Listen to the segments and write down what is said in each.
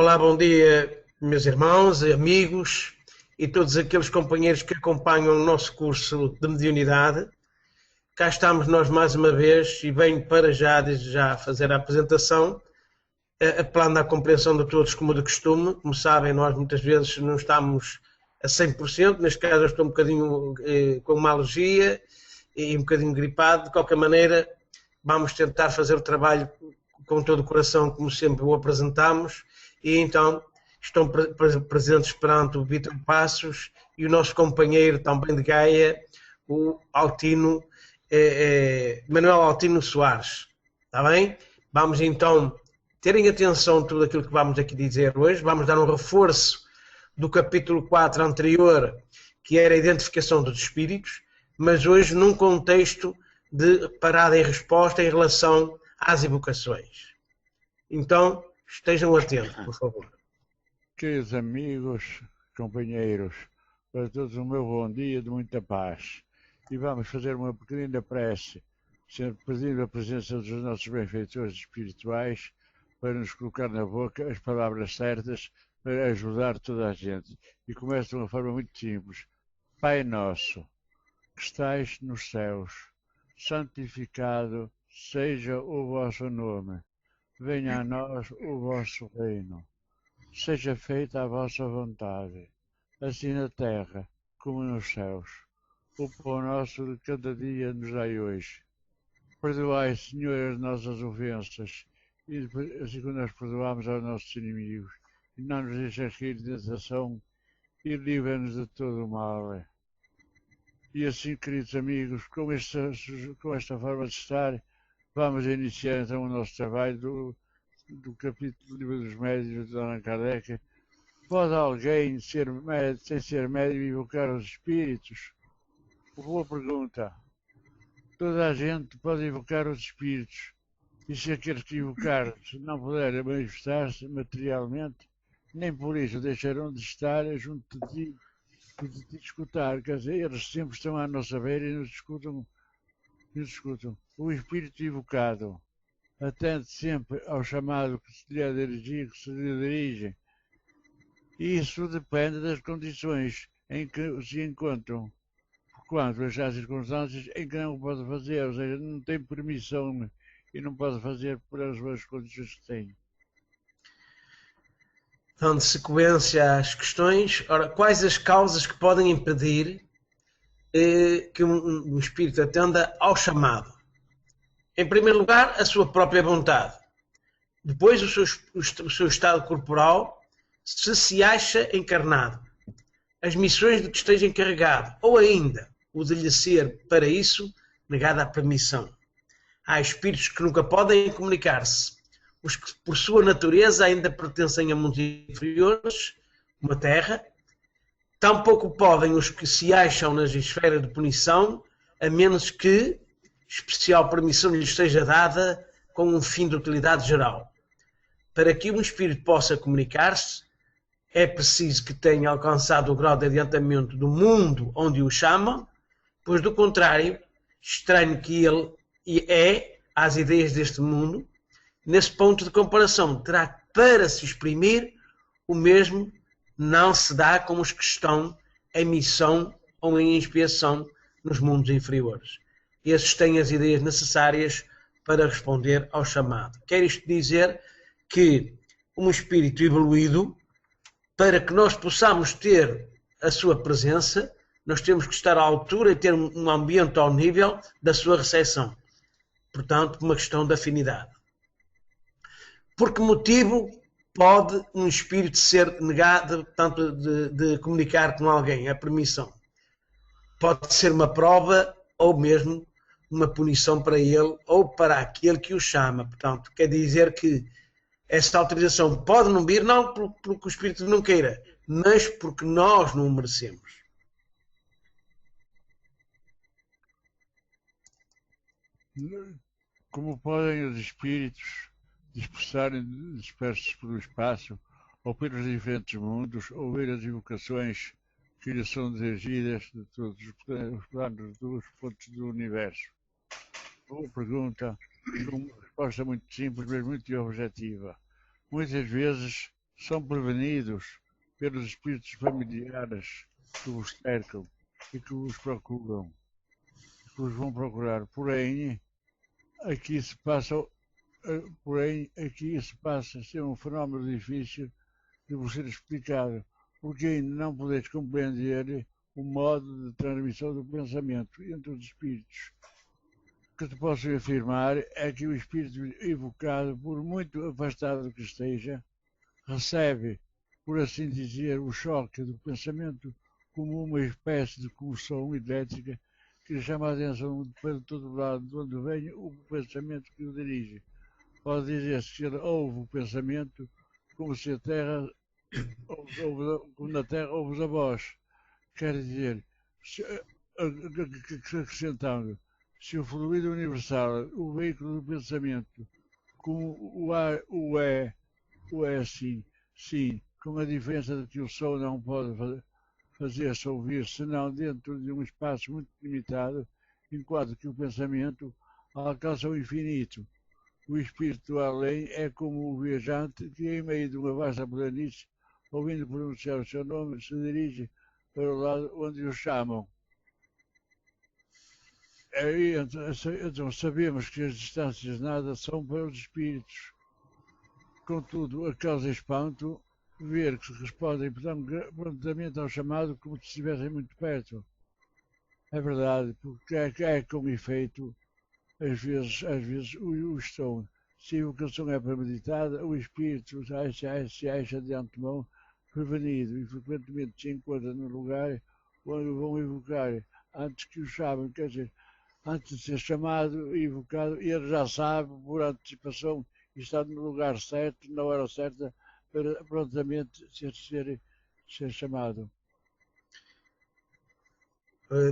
Olá, bom dia, meus irmãos, amigos e todos aqueles companheiros que acompanham o nosso curso de mediunidade. Cá estamos nós mais uma vez e venho para já, desde já, fazer a apresentação, apelando à compreensão de todos como de costume. Como sabem, nós muitas vezes não estamos a 100%, neste caso eu estou um bocadinho com uma alergia e um bocadinho gripado. De qualquer maneira, vamos tentar fazer o trabalho com todo o coração, como sempre o apresentamos. E então estão presentes perante o Vítor Passos e o nosso companheiro também de Gaia, o Altino, Manuel Altino Soares. Está bem? Vamos então terem atenção a tudo aquilo que vamos aqui dizer hoje. Vamos dar um reforço do capítulo 4 anterior, que era a identificação dos espíritos, mas hoje num contexto de parada e resposta em relação às evocações. Então, estejam atentos, por favor. Queridos amigos, companheiros, para todos o meu bom dia de muita paz. E vamos fazer uma pequenina prece, sempre pedindo a presença dos nossos benfeitores espirituais para nos colocar na boca as palavras certas para ajudar toda a gente. E começa de uma forma muito simples. Pai nosso, que estais nos céus, santificado seja o vosso nome. Venha a nós o vosso reino. Seja feita a vossa vontade, assim na terra como nos céus. O pão nosso de cada dia nos dai hoje. Perdoai, Senhor, as nossas ofensas, assim como nós perdoamos aos nossos inimigos. E não nos deixeis cair em tentação, e livra-nos de todo o mal. E assim, queridos amigos, com esta forma de estar, vamos iniciar então o nosso trabalho do capítulo do Livro dos Médiuns de Allan Kardec. Pode alguém sem ser médium invocar os espíritos? Boa pergunta. Toda a gente pode invocar os espíritos. E se aqueles que invocar não puderem manifestar-se materialmente, nem por isso deixarão de estar junto de ti e de te escutar. Quer dizer, eles sempre estão à nossa beira e nos escutam. O espírito invocado atende sempre ao chamado que se lhe dirige. E isso depende das condições em que se encontram. Quanto às circunstâncias em que não o pode fazer, ou seja, não tem permissão e não pode fazer pelas condições que tem. Dando sequência às questões, ora, quais as causas que podem impedir que um espírito atenda ao chamado? Em primeiro lugar, a sua própria vontade. Depois, o seu estado corporal, se acha encarnado. As missões de que esteja encarregado, ou ainda o de lhe ser, para isso, negada a permissão. Há espíritos que nunca podem comunicar-se. Os que, por sua natureza, ainda pertencem a mundos inferiores, como a Terra. Tampouco podem os que se acham nas esferas de punição, a menos que especial permissão lhes seja dada com um fim de utilidade geral. Para que um espírito possa comunicar-se, é preciso que tenha alcançado o grau de adiantamento do mundo onde o chamam, pois do contrário, estranho que ele é às ideias deste mundo, nesse ponto de comparação terá para se exprimir o mesmo não se dá com os que estão em missão ou em expiação nos mundos inferiores. Esses têm as ideias necessárias para responder ao chamado. Quer isto dizer que um espírito evoluído, para que nós possamos ter a sua presença, nós temos que estar à altura e ter um ambiente ao nível da sua recepção. Portanto, uma questão de afinidade. Por que motivo pode um espírito ser negado, portanto, de comunicar com alguém, a permissão? Pode ser uma prova ou mesmo uma punição para ele ou para aquele que o chama. Portanto, quer dizer que esta autorização pode não vir, não porque o espírito não queira, mas porque nós não o merecemos. Como podem os espíritos dispersos pelo espaço ou pelos diferentes mundos, ouvir as invocações que lhes são dirigidas de todos os planos dos pontos do universo? Boa pergunta, com uma resposta muito simples, mas muito objetiva. Muitas vezes são prevenidos pelos espíritos familiares que vos cercam e que vos procuram, que vos vão procurar. Porém, aqui se passa a ser um fenómeno difícil de vos ser explicado, porque ainda não podeis compreender o modo de transmissão do pensamento entre os espíritos. O que te posso afirmar é que o espírito evocado, por muito afastado que esteja, recebe, por assim dizer, o choque do pensamento como uma espécie de comoção elétrica que chama a atenção para todo lado de onde vem o pensamento que o dirige. Pode dizer-se que ele ouve o pensamento como se a Terra, como na Terra ouve a voz. Quer dizer, acrescentando, se o fluido universal, o veículo do pensamento, como o é assim, sim, com a diferença de que o som não pode fazer-se ouvir senão dentro de um espaço muito limitado, enquanto que o pensamento alcança o infinito. O espírito do além é como o viajante que, em meio de uma vasta planície, ouvindo pronunciar o seu nome, se dirige para o lado onde o chamam. Então sabemos que as distâncias nada são para os espíritos. Contudo, a causa espanto ver que se respondem prontamente ao chamado como se estivessem muito perto. É verdade, porque é com efeito, às vezes o estão. Se a evocação é premeditada, o espírito se acha de antemão prevenido e frequentemente se encontra no lugar onde o vão evocar, antes que o chamem, quer dizer, antes de ser chamado e evocado, ele já sabe por antecipação e está no lugar certo, na hora certa, para prontamente ser chamado.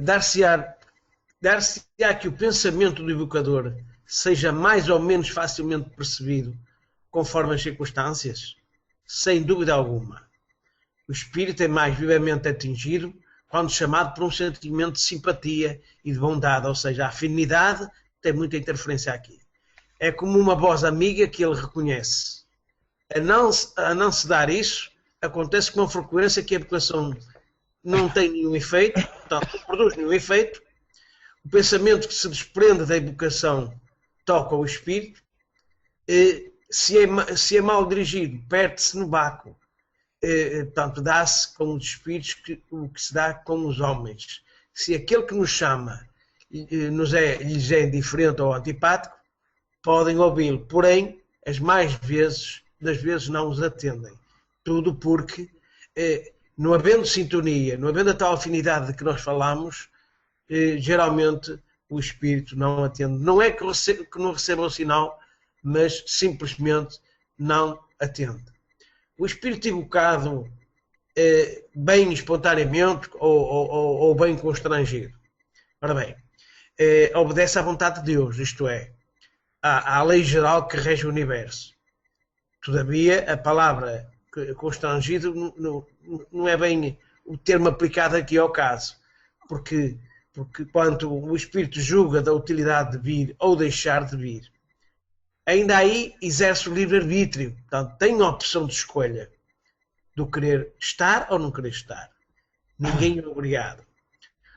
Dar-se-á que o pensamento do evocador seja mais ou menos facilmente percebido conforme as circunstâncias? Sem dúvida alguma. O espírito é mais vivamente atingido quando chamado por um sentimento de simpatia e de bondade, ou seja, a afinidade tem muita interferência aqui. É como uma voz amiga que ele reconhece. A não se dar isso, acontece com uma frequência que a evocação não tem nenhum efeito, portanto, não produz nenhum efeito. O pensamento que se desprende da evocação toca o espírito. Se é mal dirigido, perde-se no vácuo. Portanto, dá-se com os espíritos o que se dá com os homens. Se aquele que nos chama lhes é indiferente ou antipático, podem ouvi-lo, porém, as mais das vezes não os atendem. Tudo porque, não havendo sintonia, não havendo a tal afinidade de que nós falamos, geralmente o espírito não atende. Não é que não receba o sinal, mas simplesmente não atende. O espírito evocado bem espontaneamente ou bem constrangido. Ora bem, obedece à vontade de Deus, isto é, à lei geral que rege o universo. Todavia, a palavra constrangido não é bem o termo aplicado aqui ao caso, porque quando o espírito julga da utilidade de vir ou deixar de vir, ainda aí exerce o livre-arbítrio, portanto, tem a opção de escolha do querer estar ou não querer estar. Ninguém é obrigado.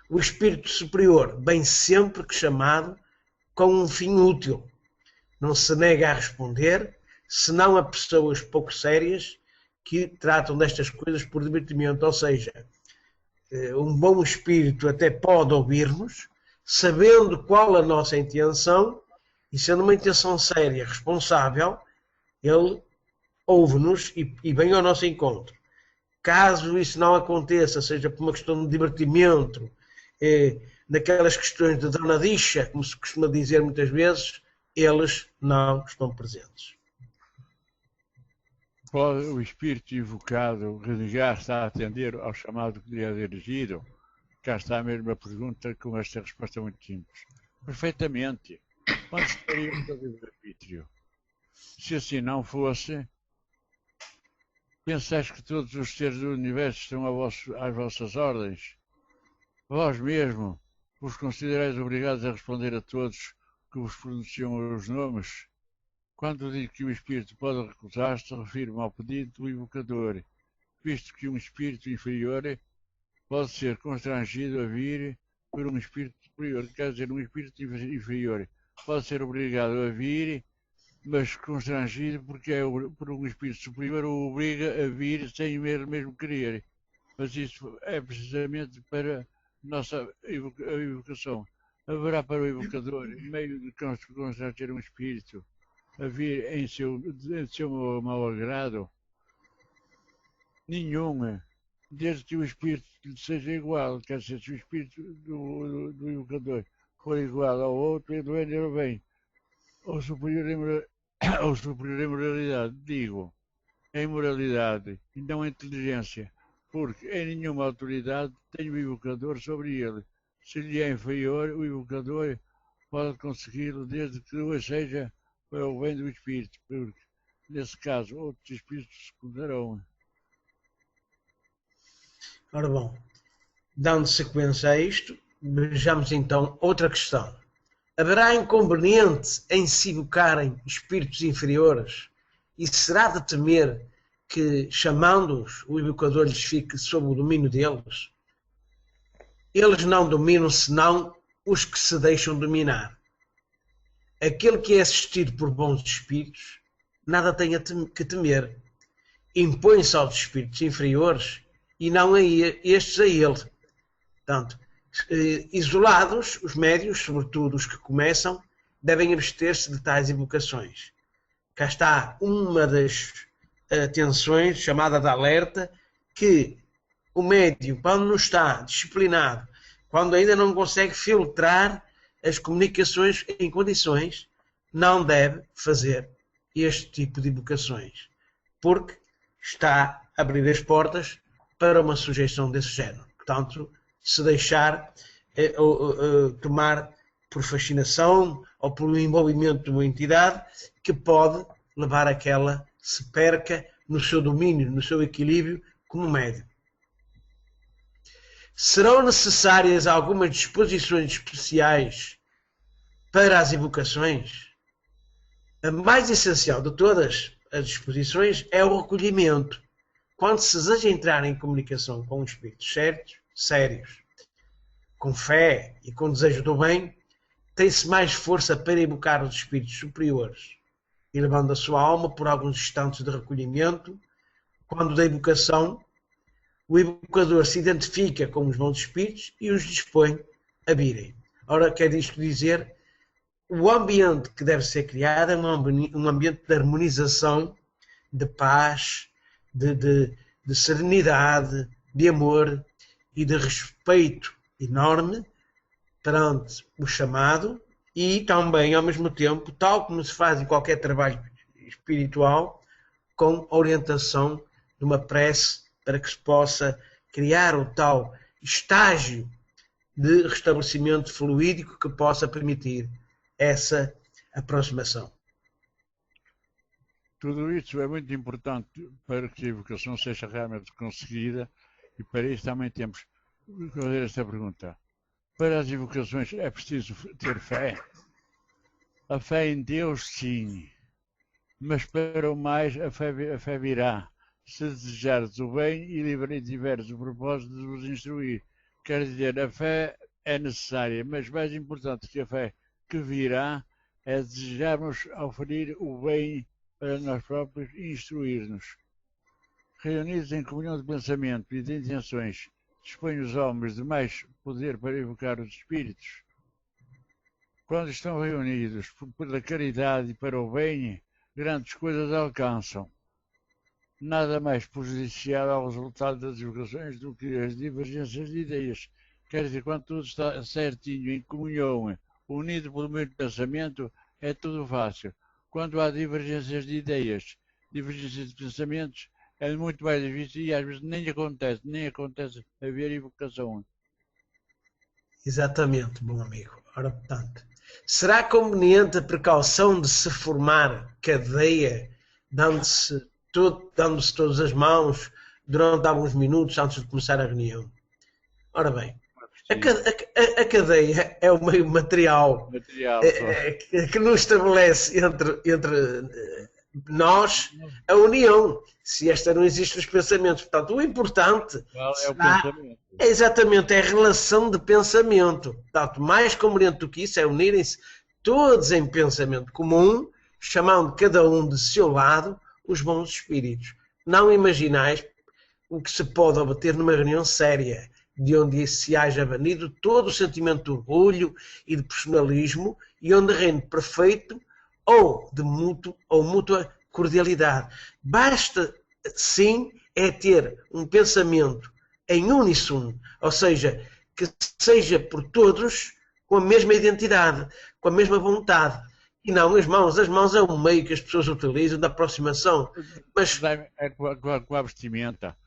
O espírito superior vem sempre que chamado com um fim útil. Não se nega a responder, senão a pessoas pouco sérias que tratam destas coisas por divertimento. Ou seja, um bom espírito até pode ouvir-nos, sabendo qual a nossa intenção, e sendo uma intenção séria, responsável, ele ouve-nos e vem ao nosso encontro. Caso isso não aconteça, seja por uma questão de divertimento, naquelas questões de donadicha, como se costuma dizer muitas vezes, eles não estão presentes. Pode o espírito invocado renegar-se a atender ao chamado que lhe é dirigido? Cá está a mesma pergunta com esta resposta muito simples. Perfeitamente. Quando estaria o livre-arbítrio? Se assim não fosse, pensais que todos os seres do universo estão às vossas ordens? Vós mesmo vos considerais obrigados a responder a todos que vos pronunciam os nomes? Quando digo que o espírito pode recusar-se, refiro-me ao pedido do evocador, visto que um espírito inferior pode ser constrangido a vir por um espírito superior. Quer dizer, um espírito inferior pode ser obrigado a vir, mas constrangido porque por um espírito superior o obriga a vir sem ele mesmo querer. Mas isso é precisamente para a nossa evocação. Haverá para o evocador meio de constranger um espírito a vir em seu mau agrado? Nenhuma, desde que o espírito seja igual. Quer dizer, se o espírito do evocador for igual ao outro, ele vai ir bem. Ou superior em moralidade, digo, em moralidade e não em inteligência, porque em nenhuma autoridade tem o evocador sobre ele. Se lhe é inferior, o evocador pode consegui-lo desde que o seja para o bem do espírito, porque, nesse caso, outros espíritos secundarão. Ora bom, dando sequência a isto, vejamos então outra questão. Haverá inconveniente em se evocarem espíritos inferiores e será de temer que, chamando-os, o evocador lhes fique sob o domínio deles? Eles não dominam senão os que se deixam dominar. Aquele que é assistido por bons espíritos nada tem que temer. Impõe-se aos espíritos inferiores e não a estes a ele. Portanto, isolados, os médios, sobretudo os que começam, devem abster-se de tais invocações. Cá está uma das atenções, chamada de alerta, que o médium, quando não está disciplinado, quando ainda não consegue filtrar as comunicações em condições, não deve fazer este tipo de invocações, porque está a abrir as portas para uma sujeição desse género. Portanto, se deixar tomar por fascinação ou por um envolvimento de uma entidade que pode levar a que ela se perca no seu domínio, no seu equilíbrio como médium. Serão necessárias algumas disposições especiais para as invocações? A mais essencial de todas as disposições é o recolhimento. Quando se deseja entrar em comunicação com espíritos sérios, com fé e com desejo do bem, tem-se mais força para evocar os espíritos superiores, elevando a sua alma por alguns instantes de recolhimento. Quando da evocação, o evocador se identifica com os bons espíritos e os dispõe a virem. Ora, quer isto dizer, o ambiente que deve ser criado é um ambiente de harmonização, de paz, de serenidade, de amor e de respeito enorme perante o chamado e também, ao mesmo tempo, tal como se faz em qualquer trabalho espiritual, com orientação de uma prece para que se possa criar o tal estágio de restabelecimento fluídico que possa permitir essa aproximação. Tudo isso é muito importante para que a evocação seja realmente conseguida e para isso também temos que fazer esta pergunta. Para as evocações é preciso ter fé? A fé em Deus, sim, mas para o mais a fé virá. Se desejares o bem e tiveres o propósito de vos instruir. Quer dizer, a fé é necessária, mas mais importante que a fé que virá é desejarmos oferir o bem para nós próprios e instruir-nos. Reunidos em comunhão de pensamento e de intenções, dispõem os homens de mais poder para evocar os espíritos. Quando estão reunidos pela caridade e para o bem, grandes coisas alcançam. Nada mais prejudicial ao resultado das evocações do que as divergências de ideias. Quer dizer, quando tudo está certinho, em comunhão, unido pelo mesmo pensamento, é tudo fácil. Quando há divergências de ideias, divergências de pensamentos, é muito mais difícil e às vezes nem acontece haver evocação. Exatamente, bom amigo. Ora, portanto, será conveniente a precaução de se formar cadeia, dando-se todas as mãos durante alguns minutos antes de começar a reunião? Ora bem, Sim. A cadeia é o meio material Material só. que nos estabelece entre nós a união. Se esta não existe nos pensamentos. Portanto, o importante Qual é o será pensamento? é exatamente a relação de pensamento. Portanto, mais conveniente do que isso é unirem-se todos em pensamento comum, chamando cada um de seu lado os bons espíritos. Não imaginais o que se pode obter numa reunião séria, de onde se haja banido todo o sentimento de orgulho e de personalismo e onde reine perfeito ou de mútua cordialidade. Basta, sim, é ter um pensamento em uníssono, ou seja, que seja por todos com a mesma identidade, com a mesma vontade. E não as mãos. As mãos é um meio que as pessoas utilizam da aproximação. Mas É com a vestimenta.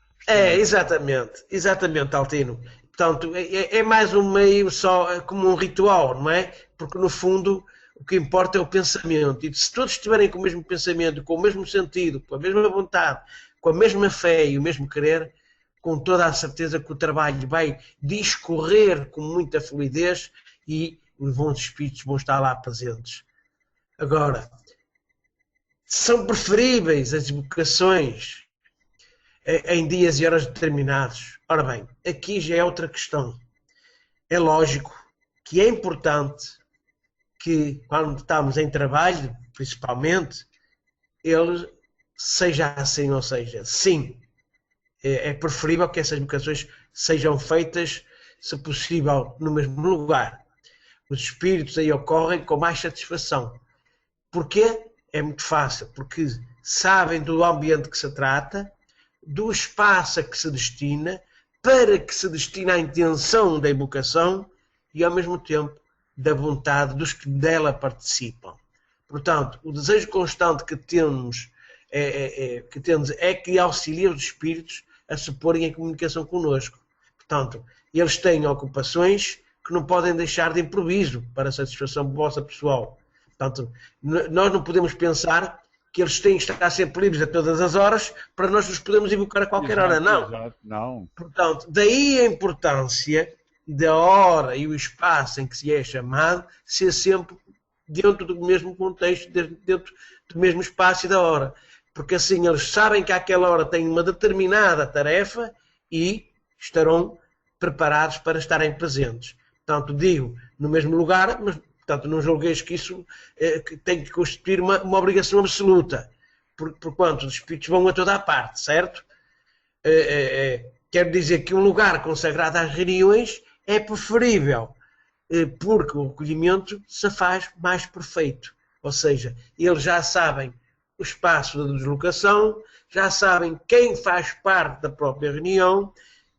exatamente, Altino. Portanto, é mais um meio só como um ritual, não é? Porque no fundo o que importa é o pensamento. E se todos estiverem com o mesmo pensamento, com o mesmo sentido, com a mesma vontade, com a mesma fé e o mesmo querer, com toda a certeza que o trabalho vai discorrer com muita fluidez e os bons espíritos vão estar lá presentes. Agora, são preferíveis as evocações em dias e horas determinados. Ora bem, aqui já é outra questão. É lógico que é importante que, quando estamos em trabalho, principalmente, ele seja assim, ou seja, sim, é preferível que essas evocações sejam feitas, se possível, no mesmo lugar. Os espíritos aí ocorrem com mais satisfação. Porquê? É muito fácil, porque sabem do ambiente que se trata, do espaço a que se destina, para que se destina a intenção da evocação e, ao mesmo tempo, da vontade dos que dela participam. Portanto, o desejo constante que temos é que auxilie os espíritos a se porem em comunicação connosco. Portanto, eles têm ocupações que não podem deixar de improviso para a satisfação vossa pessoal. Portanto, nós não podemos pensar que eles têm que estar sempre livres a todas as horas para nós os podemos evocar a qualquer hora. Não. Exato, não. Portanto, daí a importância da hora e o espaço em que se é chamado ser sempre dentro do mesmo contexto, dentro do mesmo espaço e da hora. Porque assim eles sabem que àquela hora têm uma determinada tarefa e estarão preparados para estarem presentes. Portanto, digo, no mesmo lugar, mas portanto, não julgueis que isso que tem que constituir uma obrigação absoluta, porquanto os espíritos vão a toda a parte, certo? Quero dizer que um lugar consagrado às reuniões é preferível, porque o recolhimento se faz mais perfeito. Ou seja, eles já sabem o espaço da deslocação, já sabem quem faz parte da própria reunião,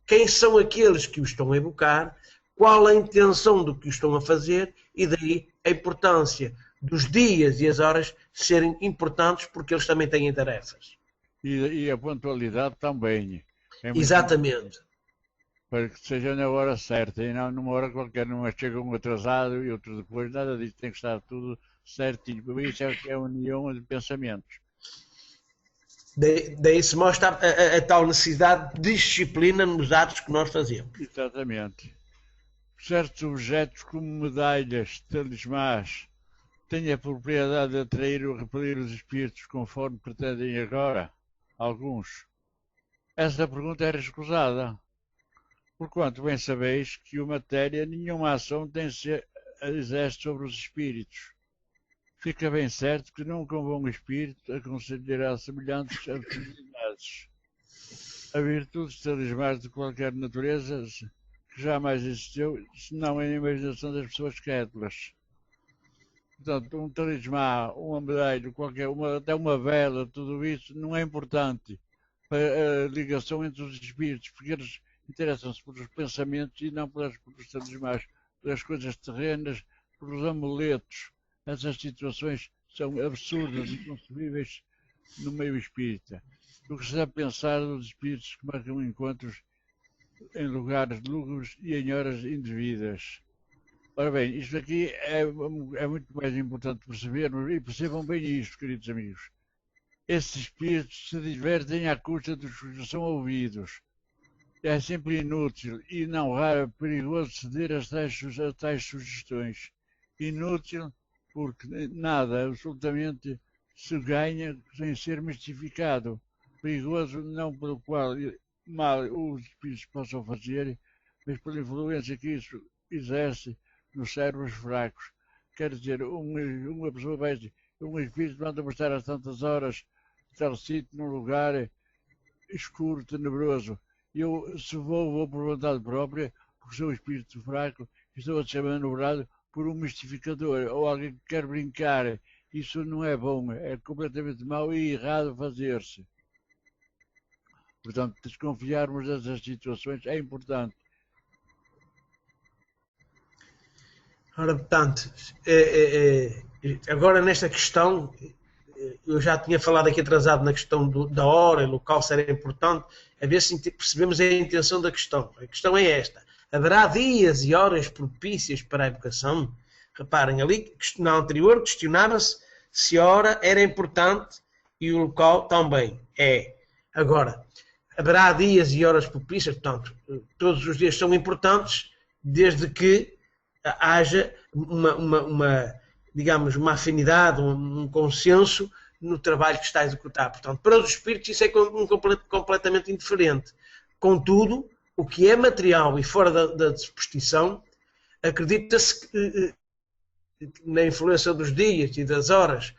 quem são aqueles que o estão a evocar, qual a intenção do que o estão a fazer, e daí a importância dos dias e as horas serem importantes, porque eles também têm tarefas. E a pontualidade também. É muito Exatamente. para que seja na hora certa e não numa hora qualquer, não chega um atrasado e outro depois, nada disso, tem que estar tudo certinho. Por isso é que é a união de pensamentos. Daí se mostra a tal necessidade de disciplina nos atos que nós fazemos. Exatamente. Certos objetos como medalhas, talismãs, têm a propriedade de atrair ou repelir os espíritos conforme pretendem agora? Alguns. Essa pergunta é recusada. Porquanto bem sabeis que a matéria nenhuma ação tem se exerce sobre os espíritos. Fica bem certo que nunca um bom espírito aconselhará semelhantes atividades. A virtude de talismãs de qualquer natureza que jamais existiu, senão na imaginação das pessoas crédulas. Portanto, um talismã, uma medalha, até uma vela, tudo isso não é importante para a ligação entre os espíritos, porque eles interessam-se pelos pensamentos e não pelos talismãs, pelas coisas terrenas, pelos amuletos. Essas situações são absurdas e inconcebíveis no meio espírita. O que se deve pensar dos espíritos que marcam encontros em lugares lúgubres e em horas indevidas. Ora bem, isto aqui é muito mais importante percebermos, e percebam bem isto, queridos amigos. Esses espíritos se divertem à custa dos que são ouvidos. é sempre inútil e não raro perigoso ceder a tais sugestões. Inútil porque nada absolutamente se ganha sem ser mistificado. Perigoso não pelo qual mal os espíritos possam fazer, mas pela influência que isso exerce nos cérebros fracos. Quer dizer, uma pessoa vai dizer, um espírito manda-me estar às tantas horas, tal sítio, num lugar escuro, tenebroso. Eu, se vou por vontade própria, porque sou um espírito fraco, estou a ser manobrado por um mistificador ou alguém que quer brincar. Isso não é bom, é completamente mau e errado fazer-se. Portanto, desconfiarmos dessas situações é importante. Ora, portanto, agora nesta questão, eu já tinha falado aqui atrasado na questão da hora e local ser importante, a ver se percebemos a intenção da questão. A questão é esta: haverá dias e horas propícias para a evocação? Reparem, ali na anterior questionava-se se a hora era importante e o local também é. Agora, haverá dias e horas propícias, portanto, todos os dias são importantes, desde que haja digamos, uma afinidade, um consenso no trabalho que está a executar. Portanto, para os espíritos isso é completamente indiferente. Contudo, o que é material e fora da superstição, acredita-se que na influência dos dias e das horas,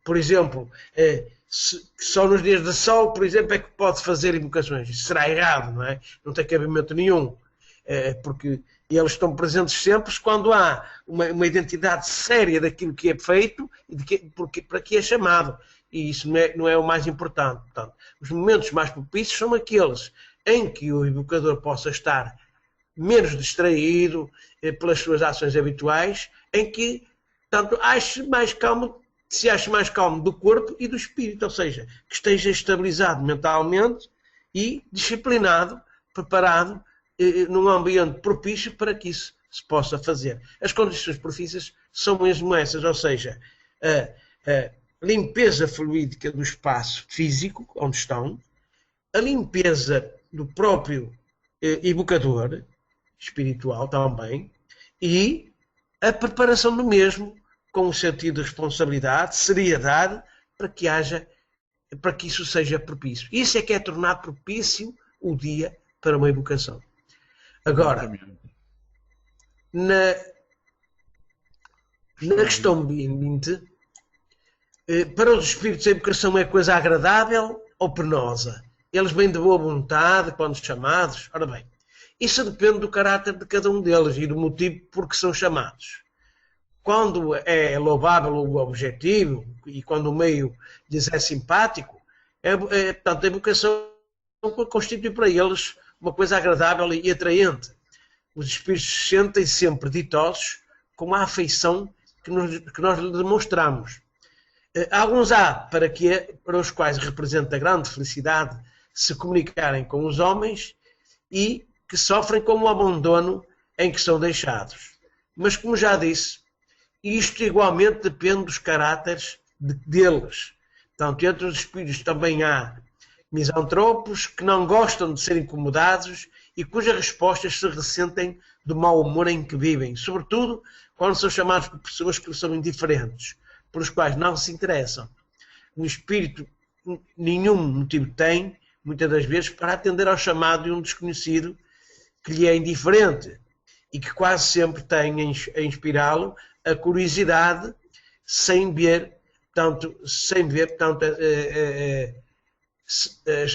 por exemplo, só nos dias de sol, por exemplo, é que pode fazer invocações. Isso será errado, não é? Não tem cabimento nenhum. Porque eles estão presentes sempre quando há uma identidade séria daquilo que é feito e para que é chamado. E isso não é o mais importante. Portanto, os momentos mais propícios são aqueles em que o evocador possa estar menos distraído pelas suas ações habituais, em que, tanto, se ache mais calmo do corpo e do espírito, ou seja, que esteja estabilizado mentalmente e disciplinado, preparado, num ambiente propício para que isso se possa fazer. As condições propícias são mesmo essas, ou seja, a limpeza fluídica do espaço físico onde estão, a limpeza do próprio evocador espiritual também, e a preparação do mesmo com o sentido de responsabilidade, seriedade, para que isso seja propício. Isso é que é tornar propício o dia para uma evocação. Agora, na questão 20, para os espíritos a evocação é coisa agradável ou penosa? Eles vêm de boa vontade quando chamados? Ora bem, isso depende do caráter de cada um deles e do motivo por que são chamados. Quando é louvável o objetivo e quando o meio lhes é simpático, portanto, a evocação constitui para eles uma coisa agradável e atraente. Os espíritos sentem sempre ditosos com a afeição que nós lhe demonstramos. Alguns há para os quais representa grande felicidade se comunicarem com os homens e que sofrem com o abandono em que são deixados. Mas, como já disse, isto igualmente depende dos caráteres deles. Portanto, entre os espíritos também há misantropos que não gostam de ser incomodados e cujas respostas se ressentem do mau humor em que vivem, sobretudo quando são chamados por pessoas que são indiferentes, por os quais não se interessam. O espírito nenhum motivo tem, muitas das vezes, para atender ao chamado de um desconhecido que lhe é indiferente e que quase sempre tem a inspirá-lo a curiosidade sem ver, portanto,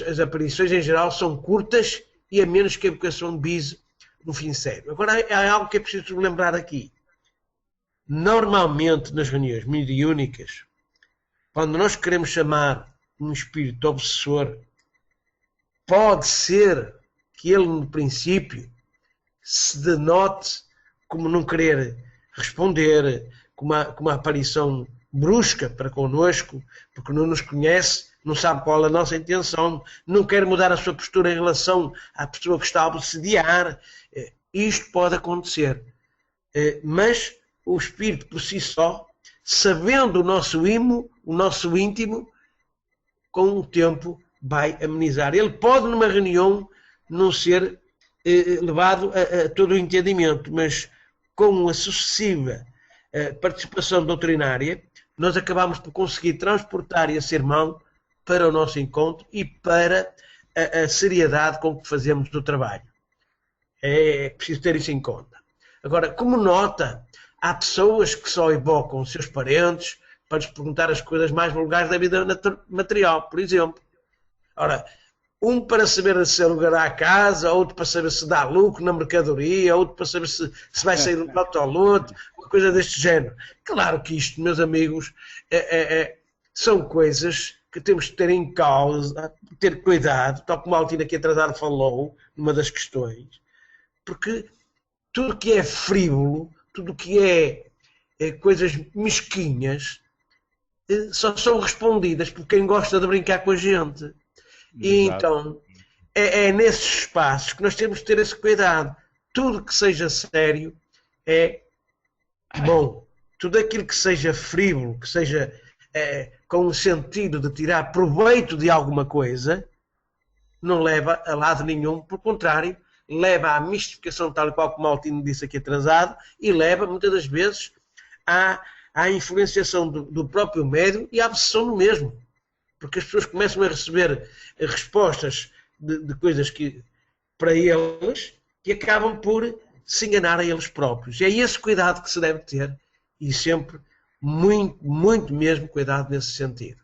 as aparições em geral são curtas e a menos que a evocação vise no fim sério. Agora, há algo que é preciso lembrar aqui. Normalmente, nas reuniões mediúnicas, quando nós queremos chamar um espírito obsessor, pode ser que ele, no princípio, se denote como não querer responder, com uma aparição brusca para connosco, porque não nos conhece, não sabe qual é a nossa intenção, não quer mudar a sua postura em relação à pessoa que está a obsediar. Isto pode acontecer. Mas o espírito por si só, sabendo o nosso íntimo, com o tempo vai amenizar. Ele pode, numa reunião, não ser levado a todo o entendimento, mas com a sucessiva participação doutrinária, nós acabamos por conseguir transportar esse irmão para o nosso encontro e para a seriedade com que fazemos o trabalho. É preciso ter isso em conta. Agora, como nota, há pessoas que só evocam os seus parentes para lhes perguntar as coisas mais vulgares da vida material, por exemplo. Ora, um para saber se alugará a casa, outro para saber se dá lucro na mercadoria, outro para saber se vai sair do lote, uma coisa deste género. Claro que isto, meus amigos, são coisas que temos que ter em causa, ter cuidado, tal como a Altina aqui atrasado falou, numa das questões, porque tudo que é frívolo, tudo que é coisas mesquinhas, só são respondidas por quem gosta de brincar com a gente. E então, é nesses espaços que nós temos que ter esse cuidado. Tudo que seja sério é bom. Tudo aquilo que seja frívolo, que seja com o sentido de tirar proveito de alguma coisa, não leva a lado nenhum. Por contrário, leva à mistificação, tal e qual como o Altino disse aqui atrasado, e leva, muitas das vezes, à influenciação do próprio médium e à obsessão no mesmo. Porque as pessoas começam a receber respostas de coisas que, para eles, que acabam por se enganar a eles próprios. E é esse cuidado que se deve ter, e sempre muito, muito mesmo cuidado nesse sentido.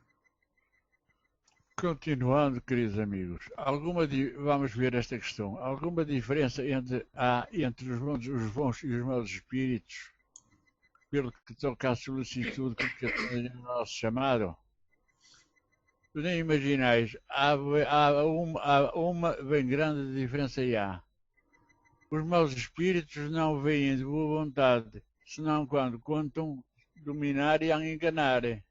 Continuando, queridos amigos, vamos ver esta questão. Alguma diferença entre os bons e os maus espíritos, pelo que toca à solicitude que é o nosso chamado? Tu nem imaginais, há uma bem grande diferença aí há. Os maus espíritos não vêm de boa vontade, senão quando contam dominar e enganar. E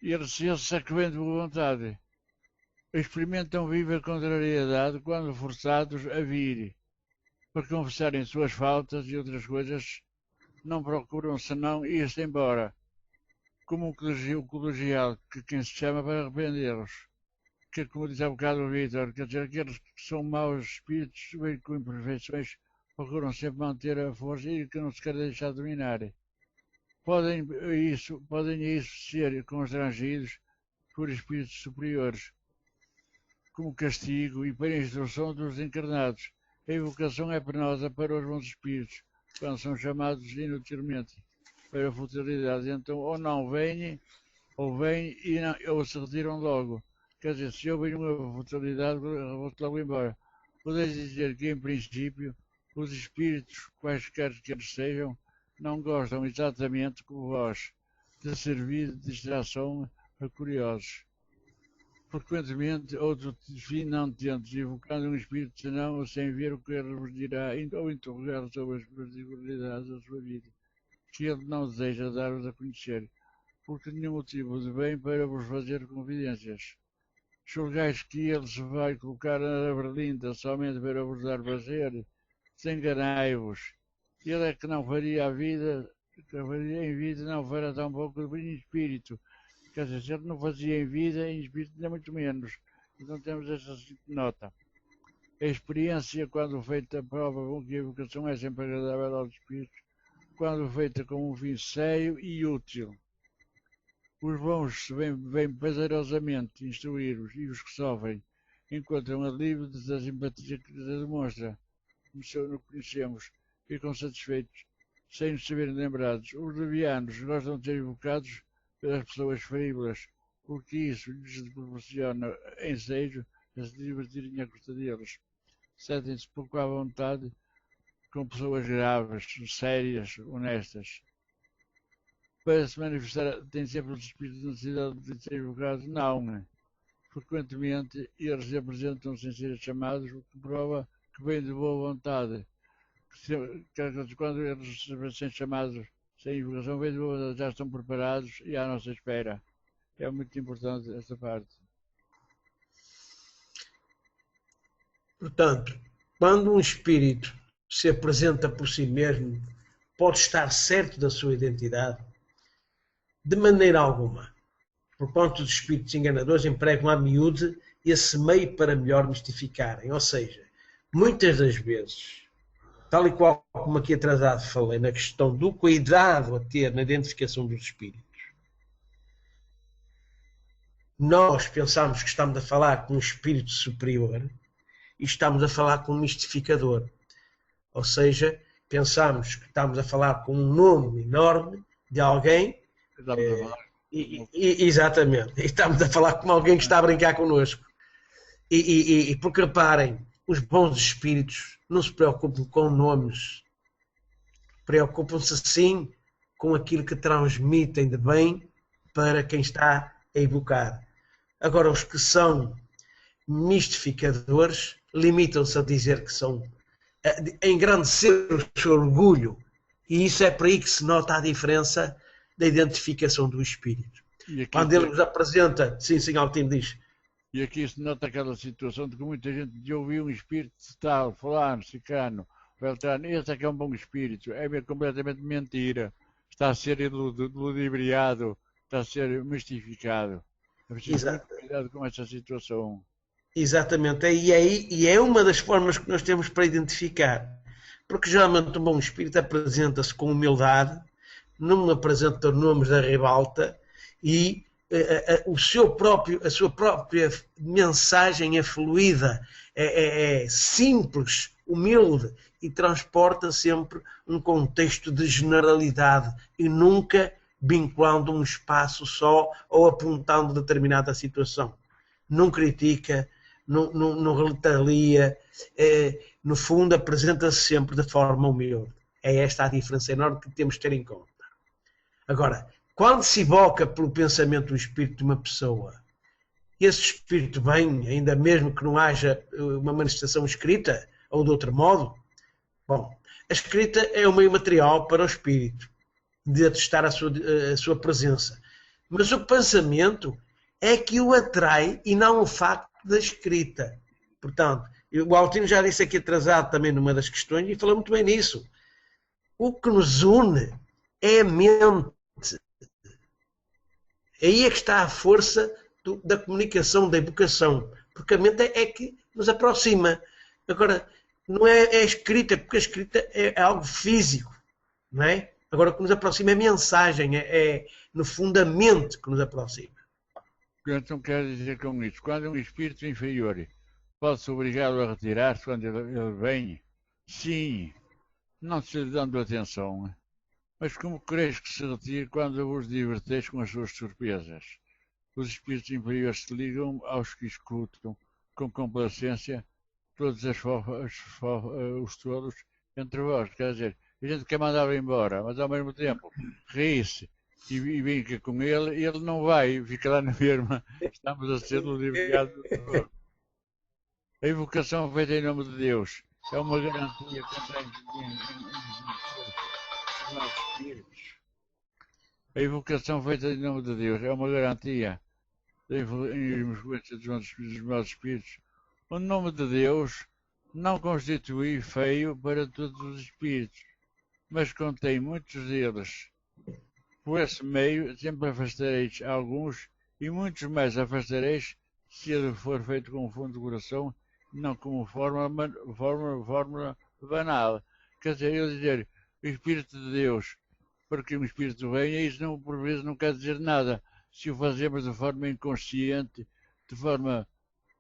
eles é que vêm de boa vontade. Experimentam viver contrariedade quando forçados a vir. Para confessarem suas faltas e outras coisas, não procuram senão ir-se embora. Como o colegial, que quem se chama para arrependê-los. Que, como disse há bocado o Vítor, quer dizer, aqueles que são maus espíritos, bem com imperfeições, procuram sempre manter a força e que não se quer deixar dominar. Podem isso ser constrangidos por espíritos superiores, como castigo e para a instrução dos encarnados. A evocação é penosa para os bons espíritos, quando são chamados inutilmente para a futilidade. Então, ou não vêm, ou vêm ou se retiram logo. Quer dizer, se houver uma futilidade, vou-te logo embora. Podeis dizer que, em princípio, os espíritos, quaisquer que eles sejam, não gostam exatamente como vós de servir de distração a curiosos. Frequentemente, outro fim não tendes, evocando um espírito, senão ou sem ver o que ele vos dirá, ou interrogar sobre as particularidades da sua vida, que ele não deseja dar-vos a conhecer, porque nenhum motivo de bem para vos fazer confidências. Julgais que ele se vai colocar na berlinda somente para vos dar prazer? Desenganai-vos. Ele é que não faria em vida, não fará tão pouco em espírito. Quer dizer, se ele não fazia em vida, em espírito ainda muito menos. Então temos essa nota. A experiência, quando feita a prova com que a evocação é sempre agradável aos espíritos, quando feita com um fim sério e útil. Os bons vêm pesarosamente instruir-os e os que sofrem encontram alívio da simpatia que lhes demonstra. Como conhecemos, ficam satisfeitos, sem nos saberem lembrados. Os levianos gostam de ser evocados pelas pessoas frívolas, porque isso lhes proporciona ensejo a se divertirem à custa deles. Sentem-se pouco à vontade com pessoas graves, sérias, honestas. Para se manifestar, tem sempre os espíritos necessidade de ser evocados? Não. Frequentemente, eles apresentam-se sem ser chamados, o que prova que vêm de boa vontade. Quando eles são chamados sem evocação, vêm de boa vontade, já estão preparados e à nossa espera. É muito importante esta parte. Portanto, quando um espírito se apresenta por si mesmo, pode estar certo da sua identidade? De maneira alguma. Por ponto dos espíritos enganadores empregam a miúde esse meio para melhor mistificarem. Ou seja, muitas das vezes, tal e qual como aqui atrasado falei, na questão do cuidado a ter na identificação dos espíritos, nós pensamos que estamos a falar com um espírito superior e estamos a falar com um mistificador. Ou seja, pensamos que estamos a falar com um nome enorme de alguém. Exatamente. E estamos a falar com alguém que está a brincar connosco. Porque reparem, os bons espíritos não se preocupam com nomes. Preocupam-se sim com aquilo que transmitem de bem para quem está a evocar. Agora, os que são mistificadores limitam-se a dizer que são, a engrandecer o seu orgulho, e isso é por aí que se nota a diferença da identificação do espírito. Quando ele nos apresenta, sim, Altino diz. E aqui se nota aquela situação de que muita gente de ouvir um espírito tal, fulano, cicano, beltrano, esse é que é um bom espírito, é completamente mentira, está a ser ludibriado, está a ser mistificado. É preciso ter cuidado com essa situação. Exatamente, e é uma das formas que nós temos para identificar, porque geralmente um bom espírito apresenta-se com humildade, não apresenta nomes da ribalta, e a sua própria mensagem é fluida, é simples, humilde, e transporta sempre um contexto de generalidade, e nunca vinculando um espaço só ou apontando determinada situação. Não critica, não retalia, no fundo apresenta-se sempre de forma humilde. É esta a diferença enorme que temos de ter em conta. Agora, quando se evoca pelo pensamento do espírito de uma pessoa, esse espírito vem, ainda mesmo que não haja uma manifestação escrita ou de outro modo, bom, a escrita é o meio material para o espírito de atestar a sua presença. Mas o pensamento é que o atrai e não o facto da escrita. Portanto, o Altino já disse aqui atrasado também numa das questões e falou muito bem nisso. O que nos une é a mente. Aí é que está a força da comunicação, da evocação. Porque a mente é que nos aproxima. Agora, não é a escrita, porque a escrita é algo físico, não é? Agora, o que nos aproxima é a mensagem, é no fundo a mente que nos aproxima. Então, quer dizer com isso, quando um espírito inferior pode-se obrigá-lo a retirar-se quando ele vem? Sim, não se lhe dando atenção. Mas como quereis que se retire quando vos diverteis com as suas surpresas? Os espíritos inferiores se ligam aos que escutam com complacência todos os tolos entre vós. Quer dizer, a gente quer mandá-lo embora, mas ao mesmo tempo ri-se e brinca com ele, e ele não vai, fica lá na mesma. Estamos a ser ludibriados. A invocação feita em nome de Deus é uma garantia também dos nossos espíritos. A invocação feita em nome de Deus é uma garantia da influência dos nossos espíritos. O nome de Deus não constitui feio para todos os espíritos, mas contém muitos deles. Por esse meio sempre afastareis alguns, e muitos mais afastareis, se ele for feito com fundo de coração, não como fórmula banal. Quer dizer, eu dizer, o Espírito de Deus, para que um Espírito venha, isso não, por vezes não quer dizer nada. Se o fazemos de forma inconsciente, de forma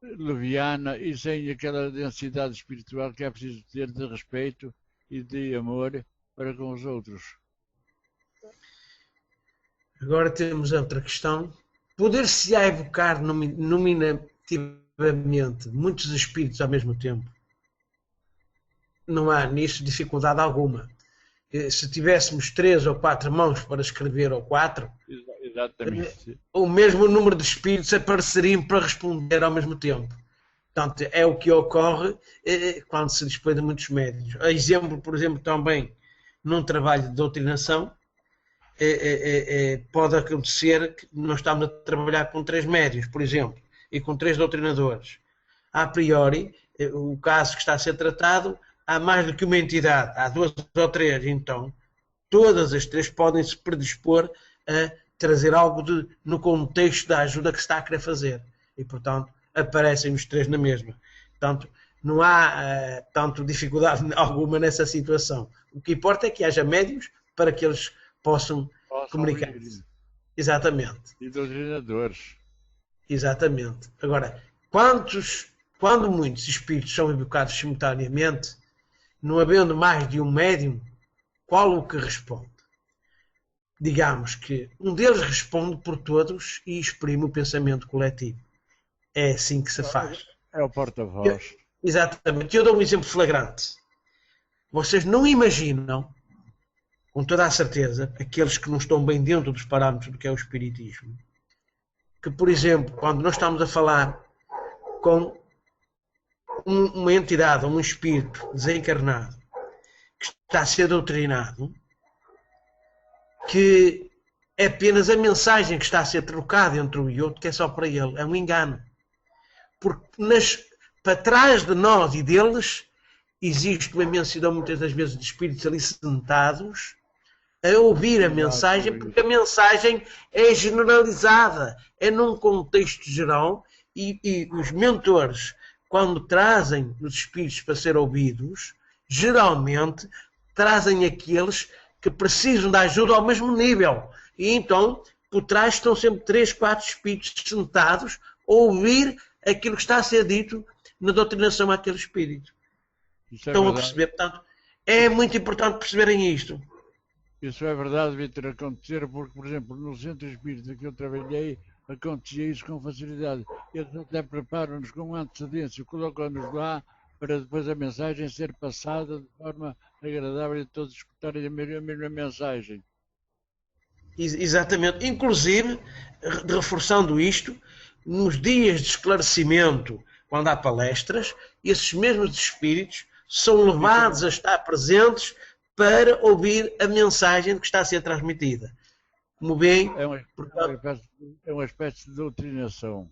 leviana e sem aquela densidade espiritual que é preciso ter de respeito e de amor para com os outros. Agora temos outra questão. Poder-se-á evocar nominativamente muitos espíritos ao mesmo tempo? Não há nisso dificuldade alguma. Se tivéssemos 3 ou 4 mãos para escrever, ou 4, exatamente, o mesmo número de espíritos apareceriam para responder ao mesmo tempo. Portanto, é o que ocorre quando se dispõe de muitos médios. Exemplo, por exemplo, também num trabalho de doutrinação, pode acontecer que nós estamos a trabalhar com 3 médios, por exemplo, e com 3 doutrinadores. A priori, o caso que está a ser tratado, há mais do que uma entidade, há 2 ou 3, então todas as 3 podem se predispor a trazer algo no contexto da ajuda que se está a querer fazer. E, portanto, aparecem os três na mesma. Portanto, não há tanto dificuldade alguma nessa situação. O que importa é que haja médios para que eles possam comunicar-se. Exatamente. E doutrinadores. Exatamente. Agora, quando muitos espíritos são invocados simultaneamente, não havendo mais de um médium, qual o que responde? Digamos que um deles responde por todos e exprime o pensamento coletivo. É assim que se faz. É o porta-voz. Exatamente. Eu dou um exemplo flagrante. Vocês não imaginam, com toda a certeza, aqueles que não estão bem dentro dos parâmetros do que é o espiritismo, que, por exemplo, quando nós estamos a falar com uma entidade, um espírito desencarnado, que está a ser doutrinado, que é apenas a mensagem que está a ser trocada entre um e outro, que é só para ele. É um engano. Porque para trás de nós e deles existe uma imensidão, muitas das vezes, de espíritos ali sentados a ouvir a mensagem, porque a mensagem é generalizada, é num contexto geral, e os mentores, quando trazem os espíritos para ser ouvidos, geralmente trazem aqueles que precisam de ajuda ao mesmo nível. E então, por trás estão sempre 3, 4 espíritos sentados a ouvir aquilo que está a ser dito na doutrinação àquele espírito. Estão a perceber? Portanto, é muito importante perceberem isto. Isso é verdade, devia ter acontecer, porque, por exemplo, no centro espírita que eu trabalhei, acontecia isso com facilidade. Eles até preparam-nos com antecedência, colocam-nos lá para depois a mensagem ser passada de forma agradável e todos escutarem a mesma mensagem. Exatamente. Inclusive, reforçando isto, nos dias de esclarecimento, quando há palestras, esses mesmos espíritos são levados a estar presentes para ouvir a mensagem que está a ser transmitida. Como bem... É uma espécie de doutrinação.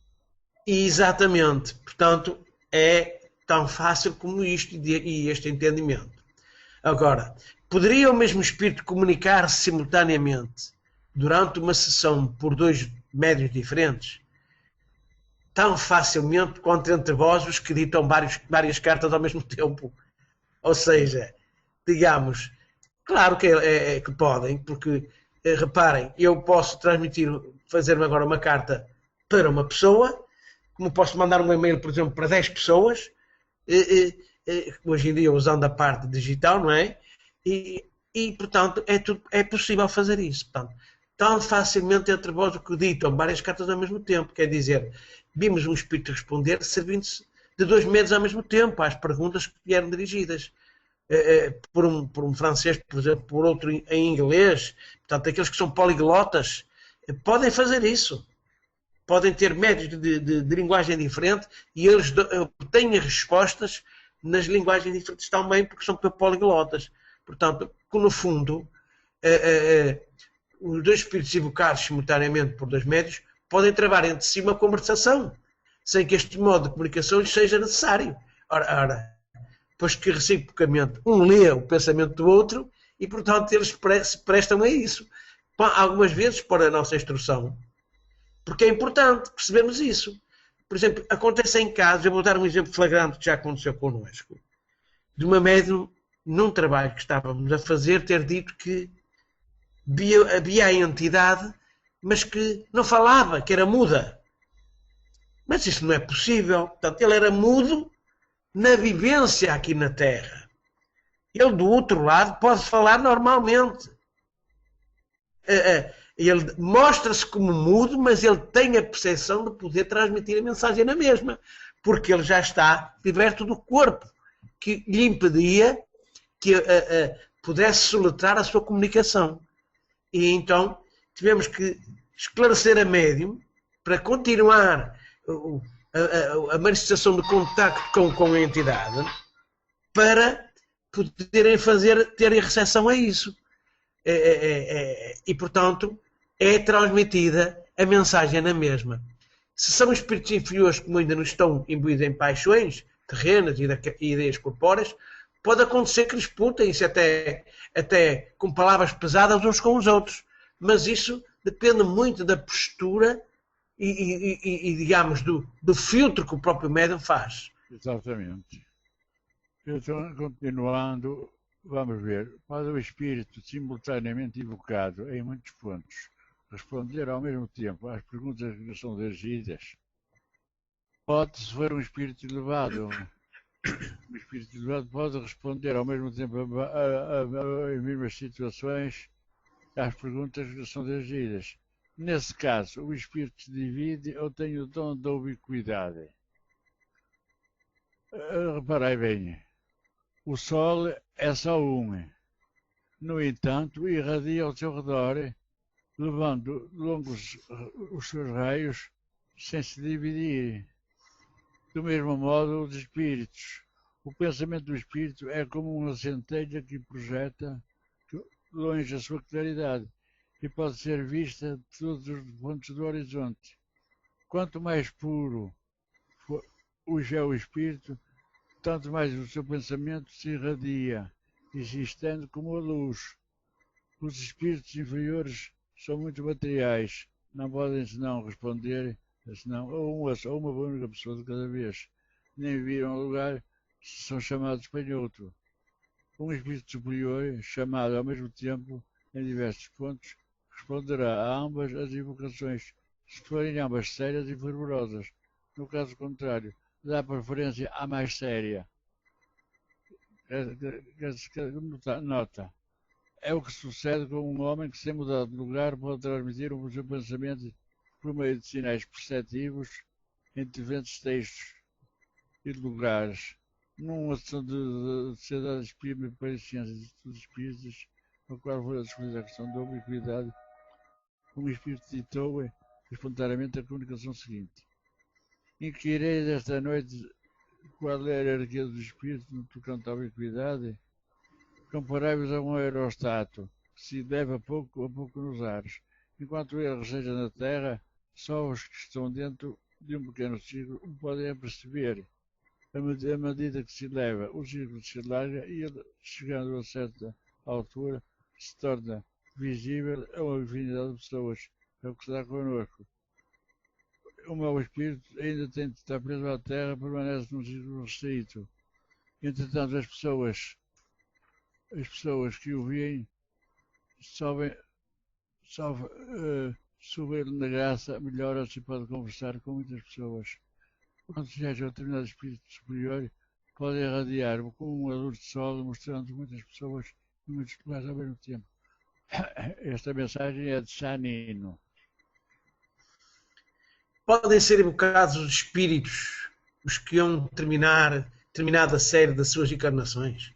Exatamente. Portanto, é tão fácil como isto e este entendimento. Agora, poderia o mesmo espírito comunicar-se simultaneamente durante uma sessão por 2 médios diferentes? Tão facilmente quanto entre vós os que ditam várias cartas ao mesmo tempo. Ou seja, digamos, claro que podem, porque, reparem, eu posso fazer agora uma carta para uma pessoa, como posso mandar um e-mail, por exemplo, para 10 pessoas, hoje em dia usando a parte digital, não é? E portanto, é possível fazer isso. Portanto, tão facilmente entre vós o que ditam várias cartas ao mesmo tempo, quer dizer, vimos um espírito responder servindo-se de 2 médios ao mesmo tempo às perguntas que lhe eram dirigidas. Por um francês, por exemplo, por outro em inglês. Portanto, aqueles que são poliglotas podem fazer isso. Podem ter médios de linguagem diferente e eles obtêm respostas nas linguagens diferentes também, porque são poliglotas. Portanto, no fundo, os 2 espíritos evocados simultaneamente por 2 médios podem travar entre si uma conversação, sem que este modo de comunicação lhes seja necessário. Ora, pois que reciprocamente um lê o pensamento do outro e, portanto, eles se prestam a isso. Algumas vezes para a nossa instrução. Porque é importante percebermos isso. Por exemplo, acontece em casos, eu vou dar um exemplo flagrante que já aconteceu connosco, de uma médium, num trabalho que estávamos a fazer, ter dito que havia a entidade, mas que não falava, que era muda. Mas isso não é possível. Portanto, ele era mudo na vivência aqui na Terra. Ele, do outro lado, pode falar normalmente. Ele mostra-se como mudo, mas ele tem a percepção de poder transmitir a mensagem na mesma, porque ele já está liberto do corpo, que lhe impedia que pudesse soletrar a sua comunicação. E então tivemos que esclarecer a médium para continuar a manifestação de contacto com a entidade, para poderem terem recepção a isso. E, portanto, é transmitida a mensagem na mesma. Se são espíritos inferiores que ainda não estão imbuídos em paixões terrenas e ideias corpóreas, pode acontecer que disputem-se até com palavras pesadas uns com os outros. Mas isso depende muito da postura digamos, do filtro que o próprio médium faz. Exatamente. Então, continuando, vamos ver. Pode o espírito, simultaneamente evocado em muitos pontos, responder ao mesmo tempo às perguntas que lhe são dirigidas? Pode, se for um espírito elevado. O espírito elevado pode responder ao mesmo tempo as mesmas situações às perguntas que lhe são dirigidas. Nesse caso, o espírito se divide ou tem o dom da ubiquidade. Reparai bem, o Sol é só um. No entanto, irradia ao seu redor, levando longos os seus raios sem se dividir. Do mesmo modo, os espíritos. O pensamento do espírito é como uma centelha que projeta longe a sua claridade e pode ser vista de todos os pontos do horizonte. Quanto mais puro é o espírito, tanto mais o seu pensamento se irradia e se estende como a luz. Os espíritos inferiores são muito materiais, não podem senão responder senão a uma única pessoa de cada vez, nem viram lugar se são chamados para outro. Um espírito superior, chamado ao mesmo tempo em diversos pontos, responderá a ambas as invocações, se forem ambas sérias e fervorosas. No caso contrário, dá preferência à mais séria. Nota. É o que sucede com um homem que, sem mudar de lugar, pode transmitir o seu pensamento por meio de sinais perceptivos em diferentes textos e lugares. Numa sessão de sociedade espírita para as ciências e estudos espíritas, no qual foi discutida a questão da ubiquidade, um espírito ditou espontaneamente a comunicação seguinte: inquirirei desta noite qual é a hierarquia dos espíritos no tocante à ubiquidade. Comparai-vos a um aerostato, que se eleva pouco a pouco nos ares. Enquanto ele reseja na terra, só os que estão dentro de um pequeno círculo o podem perceber. À medida que se eleva, o círculo se alarga e ele, chegando a certa altura, se torna visível a uma infinidade de pessoas. É o que se dá connosco. O mau espírito ainda tem de estar preso à terra, permanece num círculo restrito. Entretanto, as pessoas que o veem subem na graça, melhora-se e pode conversar com muitas pessoas. Quando se acha um determinado espírito superior, pode irradiar como uma luz de sol, mostrando muitas pessoas e muitos lugares ao mesmo tempo. Esta mensagem é de Chanino. Podem ser evocados os espíritos, os que iam terminar determinada série das suas encarnações?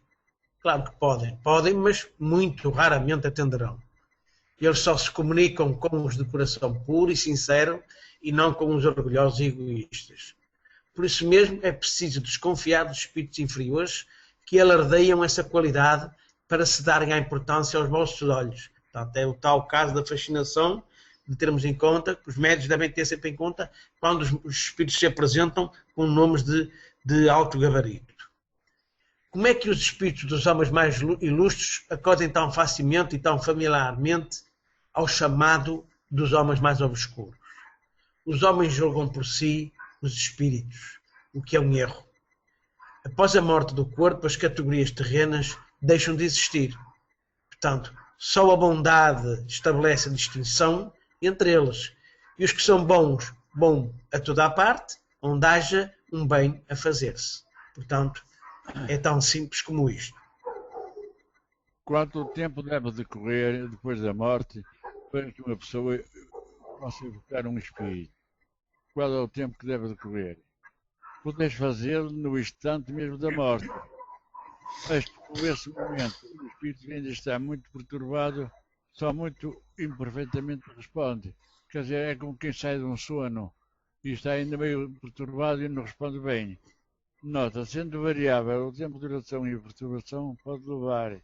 Claro que podem, mas muito raramente atenderão. Eles só se comunicam com os de coração puro e sincero e não com os orgulhosos e egoístas. Por isso mesmo é preciso desconfiar dos espíritos inferiores que alardeiam essa qualidade para se darem a importância aos vossos olhos. Portanto, é o tal caso da fascinação de termos em conta, que os médios devem ter sempre em conta quando os espíritos se apresentam com nomes de alto gabarito. Como é que os espíritos dos homens mais ilustres acodem tão facilmente e tão familiarmente ao chamado dos homens mais obscuros? Os homens julgam por si os espíritos, o que é um erro. Após a morte do corpo, as categorias terrenas deixam de existir. Portanto, só a bondade estabelece a distinção entre eles. E os que são bons, bom a toda a parte, onde haja um bem a fazer-se. Portanto, é tão simples como isto. Quanto tempo deve decorrer depois da morte para que uma pessoa possa evocar um espírito? Qual é o tempo que deve decorrer? Podes fazê-lo no instante mesmo da morte. Mas por esse momento o espírito ainda está muito perturbado, só muito imperfeitamente responde. Quer dizer, é como quem sai de um sono e está ainda meio perturbado e não responde bem. Nota, sendo variável o tempo de duração e a perturbação, pode levar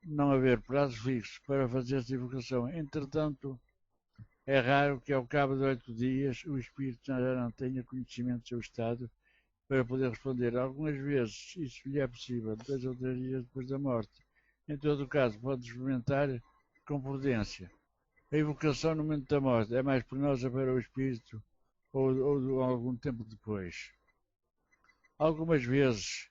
não haver prazos fixos para fazer esta evocação. Entretanto, é raro que ao cabo de 8 dias o espírito já não tenha conhecimento do seu estado para poder responder. Algumas vezes isso lhe é possível 2 ou 3 dias depois da morte. Em todo o caso, pode experimentar com prudência. A evocação no momento da morte é mais penosa para o espírito ou algum tempo depois. Algumas vezes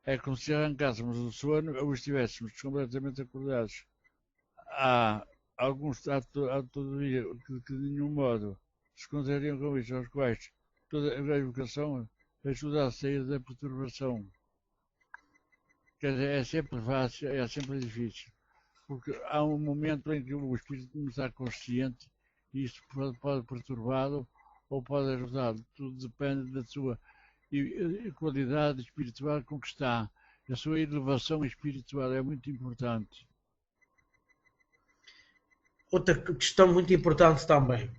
é como se arrancássemos o sono ou estivéssemos completamente acordados. Há alguns, todavia, que de nenhum modo se contrariam com isso, aos quais toda a evocação ajuda a sair da perturbação. Quer dizer, é sempre fácil, é sempre difícil, porque há um momento em que o espírito não está consciente e isso pode perturbá-lo ou pode ajudá-lo. Tudo depende da sua qualidade espiritual com que está. A sua elevação espiritual é muito importante. Outra questão muito importante também.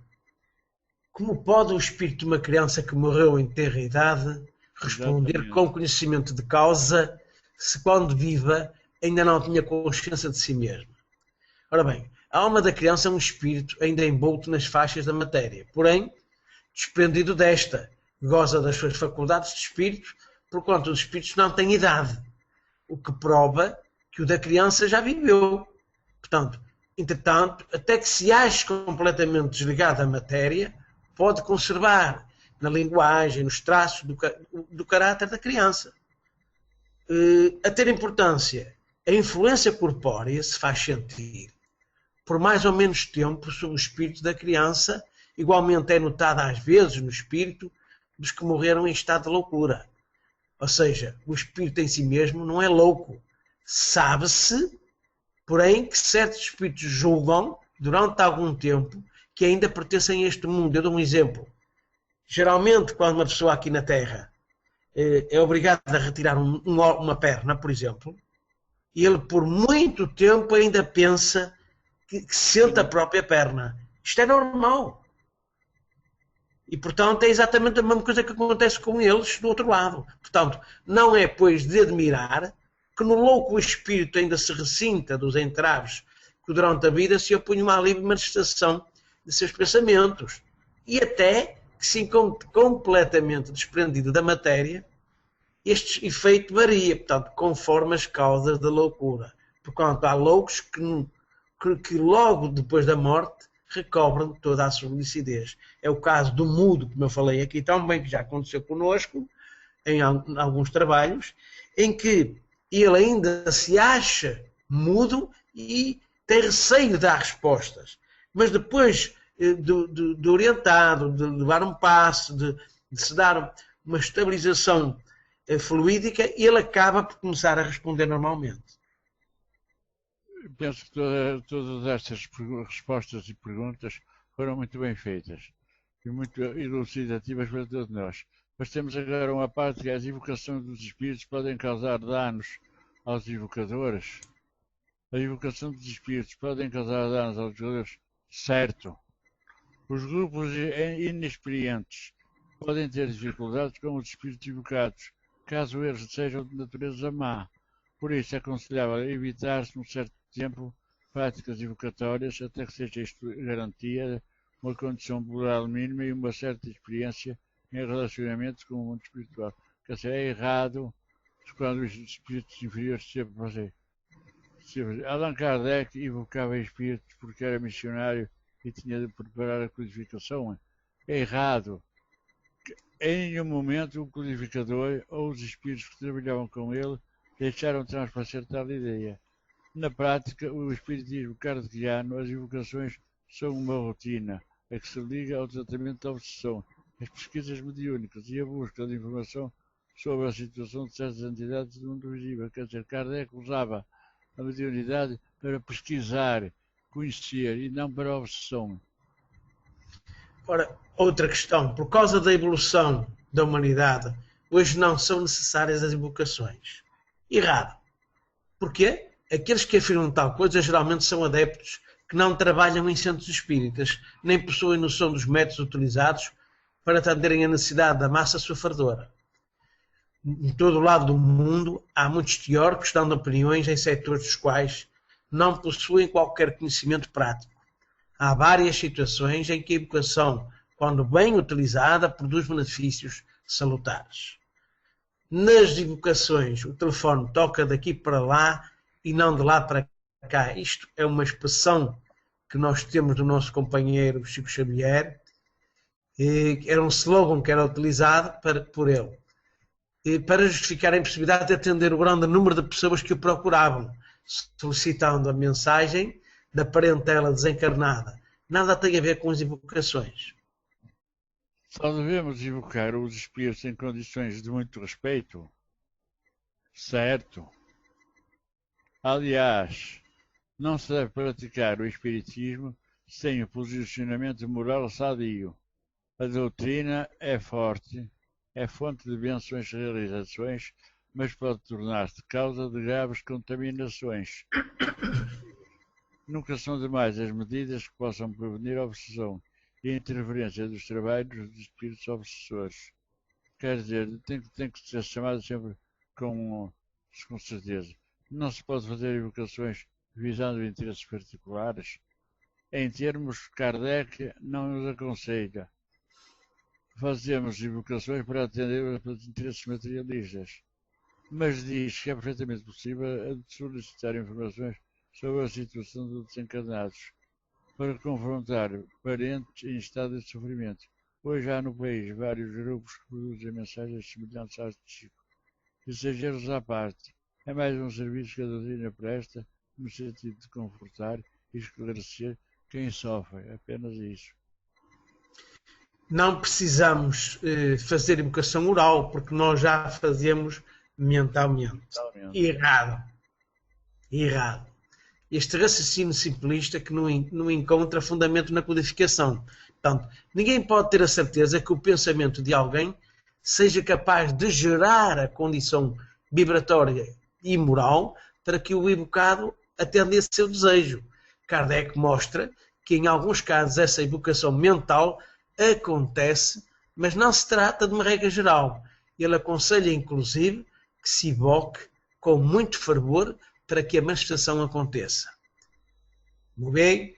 Como pode o espírito de uma criança que morreu em tenra idade responder Exatamente. com conhecimento de causa se quando viva ainda não tinha consciência de si mesmo? Ora bem, a alma da criança é um espírito ainda envolto nas faixas da matéria, porém desprendido desta, goza das suas faculdades de espírito, porquanto os espíritos não têm idade, o que prova que o da criança já viveu. Portanto, entretanto, até que se ache completamente desligado da matéria, pode conservar na linguagem, nos traços do caráter da criança. A ter importância, a influência corpórea se faz sentir por mais ou menos tempo sobre o espírito da criança, igualmente é notada às vezes no espírito dos que morreram em estado de loucura. Ou seja, o espírito em si mesmo não é louco. Sabe-se, porém, que certos espíritos julgam, durante algum tempo, que ainda pertencem a este mundo. Eu dou um exemplo. Geralmente, quando uma pessoa aqui na Terra é obrigada a retirar uma perna, por exemplo, ele por muito tempo ainda pensa que sente a própria perna. Isto é normal. E, portanto, é exatamente a mesma coisa que acontece com eles do outro lado. Portanto, não é, pois, de admirar que no louco espírito ainda se ressinta dos entraves que durante a vida se opunham à livre manifestação de seus pensamentos. E até que se encontre completamente desprendido da matéria, este efeito varia, portanto, conforme as causas da loucura. Porquanto há loucos que logo depois da morte recobram toda a sua lucidez. É o caso do mudo, como eu falei aqui também, que já aconteceu connosco, em alguns trabalhos, em que ele ainda se acha mudo e tem receio de dar respostas. Mas depois de orientado, de levar um passo, de se dar uma estabilização fluídica, ele acaba por começar a responder normalmente. Penso que todas estas respostas e perguntas foram muito bem feitas e muito elucidativas para todos nós. Mas temos agora uma parte que as evocações dos espíritos podem causar danos aos evocadores. A evocação dos espíritos podem causar danos aos evocadores, certo. Os grupos inexperientes podem ter dificuldades com os espíritos evocados, caso eles sejam de natureza má. Por isso é aconselhável evitar-se um certo tempo práticas evocatórias até que seja isto garantia uma condição moral mínima e uma certa experiência em relacionamentos com o mundo espiritual. Quer dizer, é errado quando os espíritos inferiores sempre fazem. Allan Kardec evocava espíritos porque era missionário e tinha de preparar a codificação. É errado. Em nenhum momento o codificador ou os espíritos que trabalhavam com ele deixaram transparecer tal ideia. Na prática, o espiritismo kardeciano, as evocações são uma rotina, a que se liga ao tratamento da obsessão, as pesquisas mediúnicas e a busca de informação sobre a situação de certas entidades do mundo visível. Quer dizer, Kardec usava a mediunidade para pesquisar, conhecer e não para a obsessão. Ora, outra questão. Por causa da evolução da humanidade, hoje não são necessárias as evocações. Errado. Porquê? Aqueles que afirmam tal coisa geralmente são adeptos que não trabalham em centros espíritas, nem possuem noção dos métodos utilizados para atenderem a necessidade da massa sofredora. Em todo o lado do mundo, há muitos teóricos dando opiniões em setores dos quais não possuem qualquer conhecimento prático. Há várias situações em que a evocação, quando bem utilizada, produz benefícios salutares. Nas evocações, o telefone toca daqui para lá e não de lá para cá. Isto é uma expressão que nós temos do nosso companheiro Chico Xavier, era um slogan que era utilizado por ele, para justificar a impossibilidade de atender o grande número de pessoas que o procuravam, solicitando a mensagem da parentela desencarnada. Nada tem a ver com as invocações. Só devemos invocar os espíritos em condições de muito respeito? Certo. Aliás, não se deve praticar o espiritismo sem o posicionamento moral sadio. A doutrina é forte, é fonte de bênçãos e realizações, mas pode tornar-se causa de graves contaminações. Nunca são demais as medidas que possam prevenir a obsessão e a interferência dos trabalhos dos espíritos obsessores. Quer dizer, tem que ser chamado sempre com certeza. Não se pode fazer evocações visando interesses particulares. Em termos, Kardec não nos aconselha. Fazemos evocações para atender aos interesses materialistas, mas diz que é perfeitamente possível solicitar informações sobre a situação dos desencarnados, para confrontar parentes em estado de sofrimento. Hoje há no país vários grupos que produzem mensagens semelhantes às de Chico. Exageros à parte, é mais um serviço que a doutrina presta, no sentido de confortar e esclarecer quem sofre, apenas isso. Não precisamos fazer invocação oral, porque nós já fazemos mentalmente. Errado. Errado. Este raciocínio simplista que não encontra fundamento na codificação. Portanto, ninguém pode ter a certeza que o pensamento de alguém seja capaz de gerar a condição vibratória e moral para que o evocado atenda esse seu desejo. Kardec mostra que em alguns casos essa evocação mental acontece, mas não se trata de uma regra geral. Ele aconselha, inclusive, que se evoque com muito fervor para que a manifestação aconteça. Muito bem?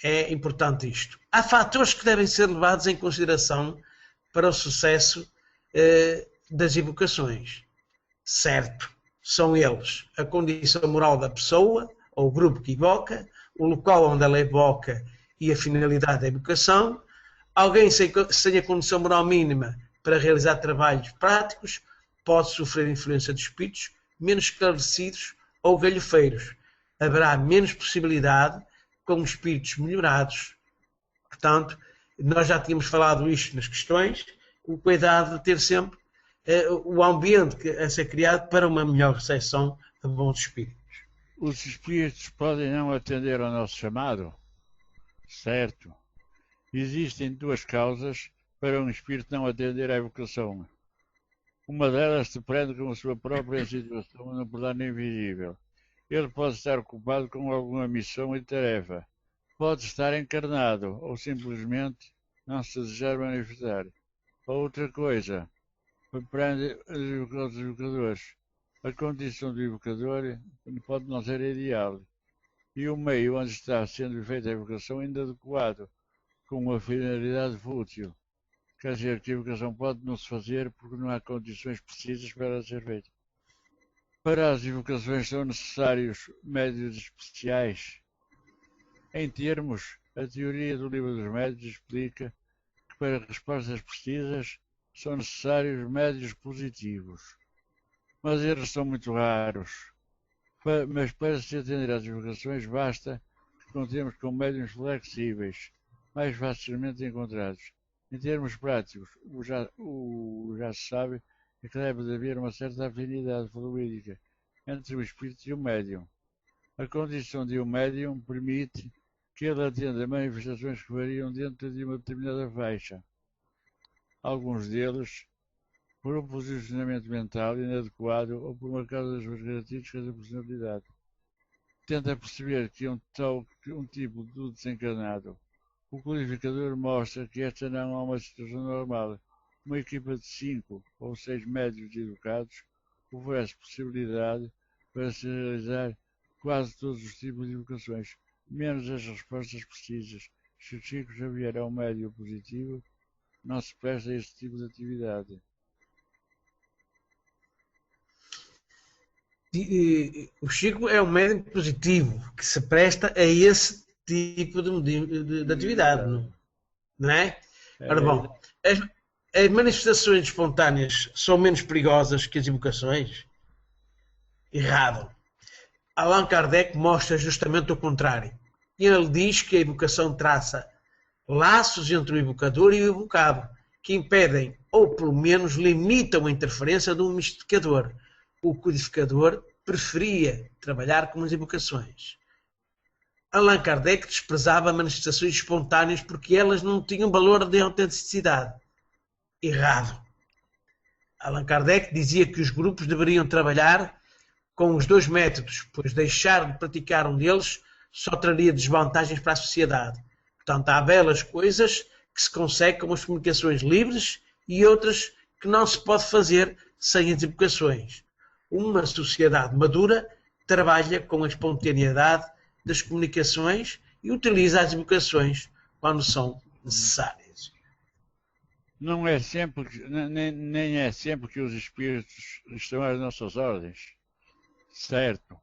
É importante isto. Há fatores que devem ser levados em consideração para o sucesso das evocações. Certo, são eles a condição moral da pessoa ou grupo que evoca, o local onde ela evoca e a finalidade da evocação, alguém sem a condição moral mínima para realizar trabalhos práticos pode sofrer influência de espíritos menos esclarecidos ou galhofeiros. Haverá menos possibilidade com espíritos melhorados. Portanto, nós já tínhamos falado isto nas questões, o cuidado de ter sempre o ambiente a ser criado para uma melhor recepção de bons espíritos. Os espíritos podem não atender ao nosso chamado? Certo. Existem duas causas para um espírito não atender à evocação. Uma delas se prende com a sua própria situação no plano invisível. Ele pode estar ocupado com alguma missão e tarefa. Pode estar encarnado ou simplesmente não se desejar manifestar. Outra coisa, prende os evocadores. A condição do evocador pode não ser ideal. E o meio onde está sendo feita a evocação é inadequado, com uma finalidade fútil. Quer dizer que a evocação pode não se fazer porque não há condições precisas para ser feita. Para as evocações são necessários médios especiais. Em termos, a teoria do livro dos médios explica que para respostas precisas são necessários médios positivos. Mas eles são muito raros. Mas para se atender às evocações basta que contemos com médiums flexíveis, mais facilmente encontrados. Em termos práticos, o já se sabe é que deve haver uma certa afinidade fluídica entre o espírito e o médium. A condição de um médium permite que ele atenda manifestações que variam dentro de uma determinada faixa. Alguns deles, por um posicionamento mental inadequado ou por uma causa das suas características da personalidade. Tenta perceber que um tipo de desencarnado. O codificador mostra que esta não é uma situação normal. Uma equipa de 5 ou 6 médios educados oferece possibilidade para se realizar quase todos os tipos de evocações, menos as respostas precisas. Se o Chico Xavier é um médio positivo, não se presta a este tipo de atividade. O Chico é um médium positivo que se presta a esse tipo de atividade, não é? Ora bom, as manifestações espontâneas são menos perigosas que as evocações? Errado. Allan Kardec mostra justamente o contrário. Ele diz que a evocação traça laços entre o evocador e o evocado, que impedem, ou pelo menos limitam a interferência de um mistificador. O codificador preferia trabalhar com as evocações. Allan Kardec desprezava manifestações espontâneas porque elas não tinham valor de autenticidade. Errado. Allan Kardec dizia que os grupos deveriam trabalhar com os dois métodos, pois deixar de praticar um deles só traria desvantagens para a sociedade. Portanto, há belas coisas que se conseguem com as comunicações livres e outras que não se pode fazer sem as evocações. Uma sociedade madura trabalha com a espontaneidade das comunicações e utiliza as evocações quando são necessárias. Não é sempre, nem é sempre que os espíritos estão às nossas ordens. Certo.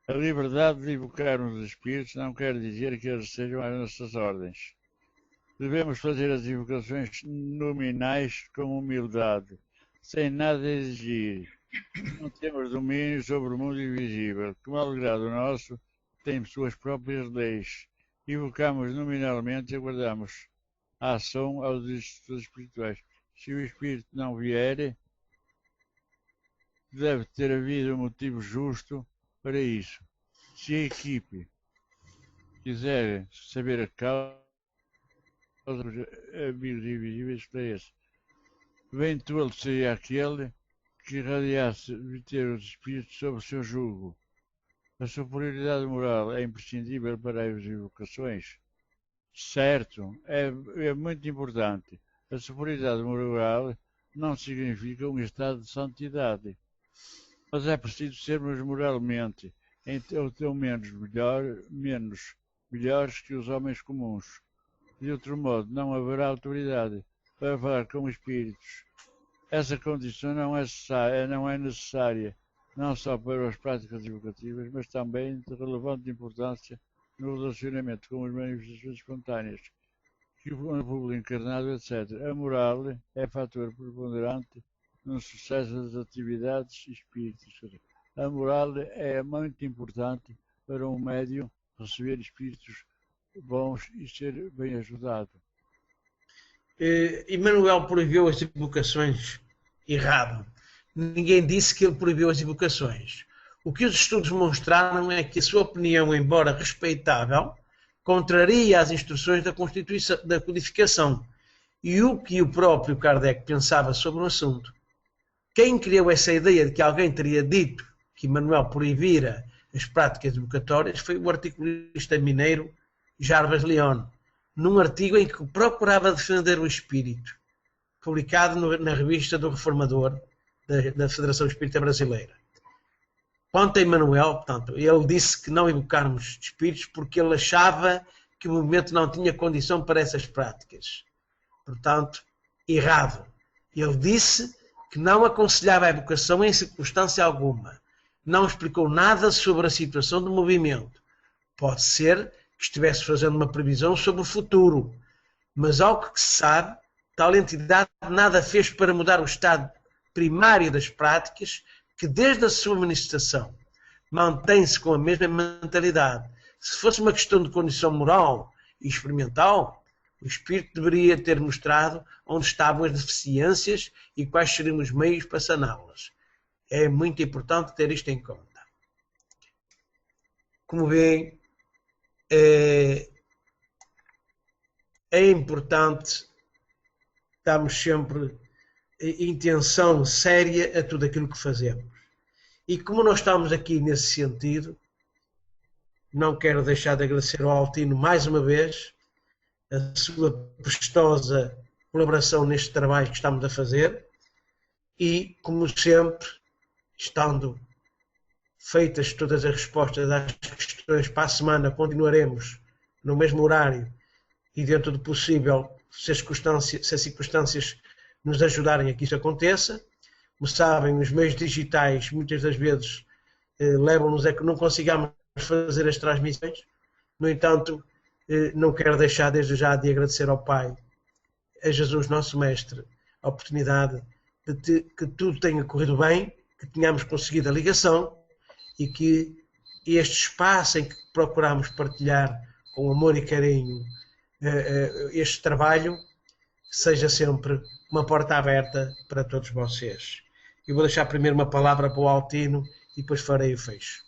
A liberdade de evocar os espíritos não quer dizer que eles sejam às nossas ordens. Devemos fazer as evocações nominais com humildade, sem nada exigir. Não temos domínio sobre o mundo invisível, que, mal grado nosso, tem suas próprias leis. Evocamos nominalmente e aguardamos a ação aos instrutores espirituais. Se o espírito não vier, deve ter havido um motivo justo para isso. Se a equipe quiser saber a causa, amigos invisíveis esclarece. Bem tolo seria aquele que irradiasse ter os espíritos sob o seu jugo. A superioridade moral é imprescindível para as evocações? Certo, é muito importante. A superioridade moral não significa um estado de santidade. Mas é preciso sermos moralmente, ou menos melhores que os homens comuns. De outro modo, não haverá autoridade para falar com espíritos. Essa condição não é necessária, não só para as práticas evocativas, mas também de relevante importância no relacionamento com as manifestações espontâneas, que o público encarnado, etc. A moral é fator preponderante no sucesso das atividades espíritas. A moral é muito importante para um médium receber espíritos bons e ser bem ajudado. Emmanuel proibiu as evocações? Errado. Ninguém disse que ele proibiu as evocações. O que os estudos mostraram é que a sua opinião, embora respeitável, contraria as instruções da codificação e o que o próprio Kardec pensava sobre o assunto. Quem criou essa ideia de que alguém teria dito que Emmanuel proibira as práticas evocatórias foi o articulista mineiro Jarbas León, num artigo em que procurava defender o espírito, publicado na revista do Reformador da Federação Espírita Brasileira. Quanto a Emmanuel, portanto, ele disse que não evocarmos espíritos porque ele achava que o movimento não tinha condição para essas práticas. Portanto, errado. Ele disse que não aconselhava a evocação em circunstância alguma. Não explicou nada sobre a situação do movimento. Pode ser que estivesse fazendo uma previsão sobre o futuro, mas ao que se sabe, tal entidade nada fez para mudar o estado primário das práticas, que desde a sua manifestação mantém-se com a mesma mentalidade. Se fosse uma questão de condição moral e experimental, o espírito deveria ter mostrado onde estavam as deficiências e quais seriam os meios para saná-las. É muito importante ter isto em conta. Como veem, é importante darmos sempre intenção séria a tudo aquilo que fazemos. E como nós estamos aqui nesse sentido, não quero deixar de agradecer ao Altino mais uma vez a sua prestosa colaboração neste trabalho que estamos a fazer e, como sempre, estando feitas todas as respostas às questões para a semana, continuaremos no mesmo horário e dentro do possível, se as circunstâncias nos ajudarem a que isso aconteça. Como sabem, os meios digitais muitas das vezes levam-nos a que não consigamos fazer as transmissões. No entanto, não quero deixar desde já de agradecer ao Pai, a Jesus, nosso Mestre, a oportunidade de que tudo tenha corrido bem, que tenhamos conseguido a ligação e que este espaço em que procuramos partilhar com amor e carinho este trabalho seja sempre uma porta aberta para todos vocês. Eu vou deixar primeiro uma palavra para o Altino e depois farei o fecho.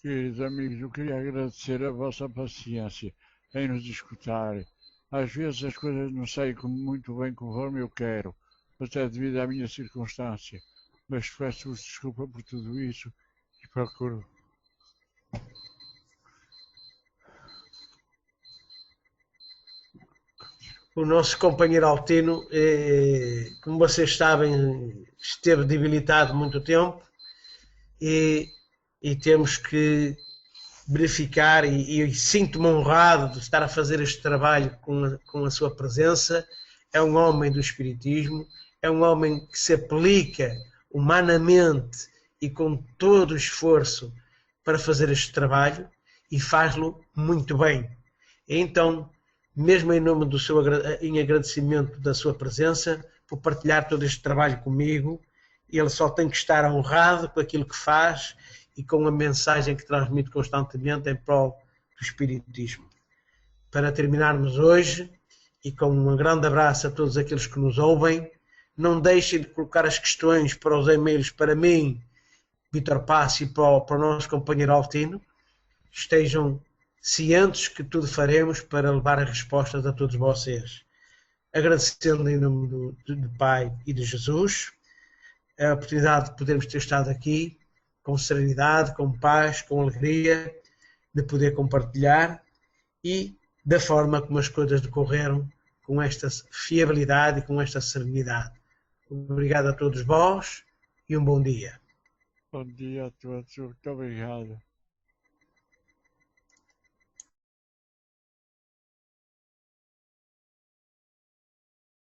Queridos amigos, eu queria agradecer a vossa paciência em nos escutarem. Às vezes as coisas não saem muito bem conforme eu quero, até devido à minha circunstância, mas peço-vos desculpa por tudo isso e procuro. O nosso companheiro Altino, como vocês sabem, esteve debilitado muito tempo e temos que verificar e sinto-me honrado de estar a fazer este trabalho com a sua presença. É um homem do Espiritismo, é um homem que se aplica humanamente e com todo o esforço para fazer este trabalho e faz-lo muito bem. Então, mesmo em nome do seu em agradecimento da sua presença, por partilhar todo este trabalho comigo, ele só tem que estar honrado com aquilo que faz e com a mensagem que transmite constantemente em prol do Espiritismo. Para terminarmos hoje, e com um grande abraço a todos aqueles que nos ouvem, não deixem de colocar as questões para os e-mails para mim, Vítor Passi, e para o nosso companheiro Altino. Estejam cientes que tudo faremos para levar as respostas a todos vocês. Agradecendo em nome do Pai e de Jesus a oportunidade de podermos ter estado aqui com serenidade, com paz, com alegria, de poder compartilhar e da forma como as coisas decorreram, com esta fiabilidade e com esta serenidade. Obrigado a todos vós e um bom dia. Bom dia a todos, muito obrigado.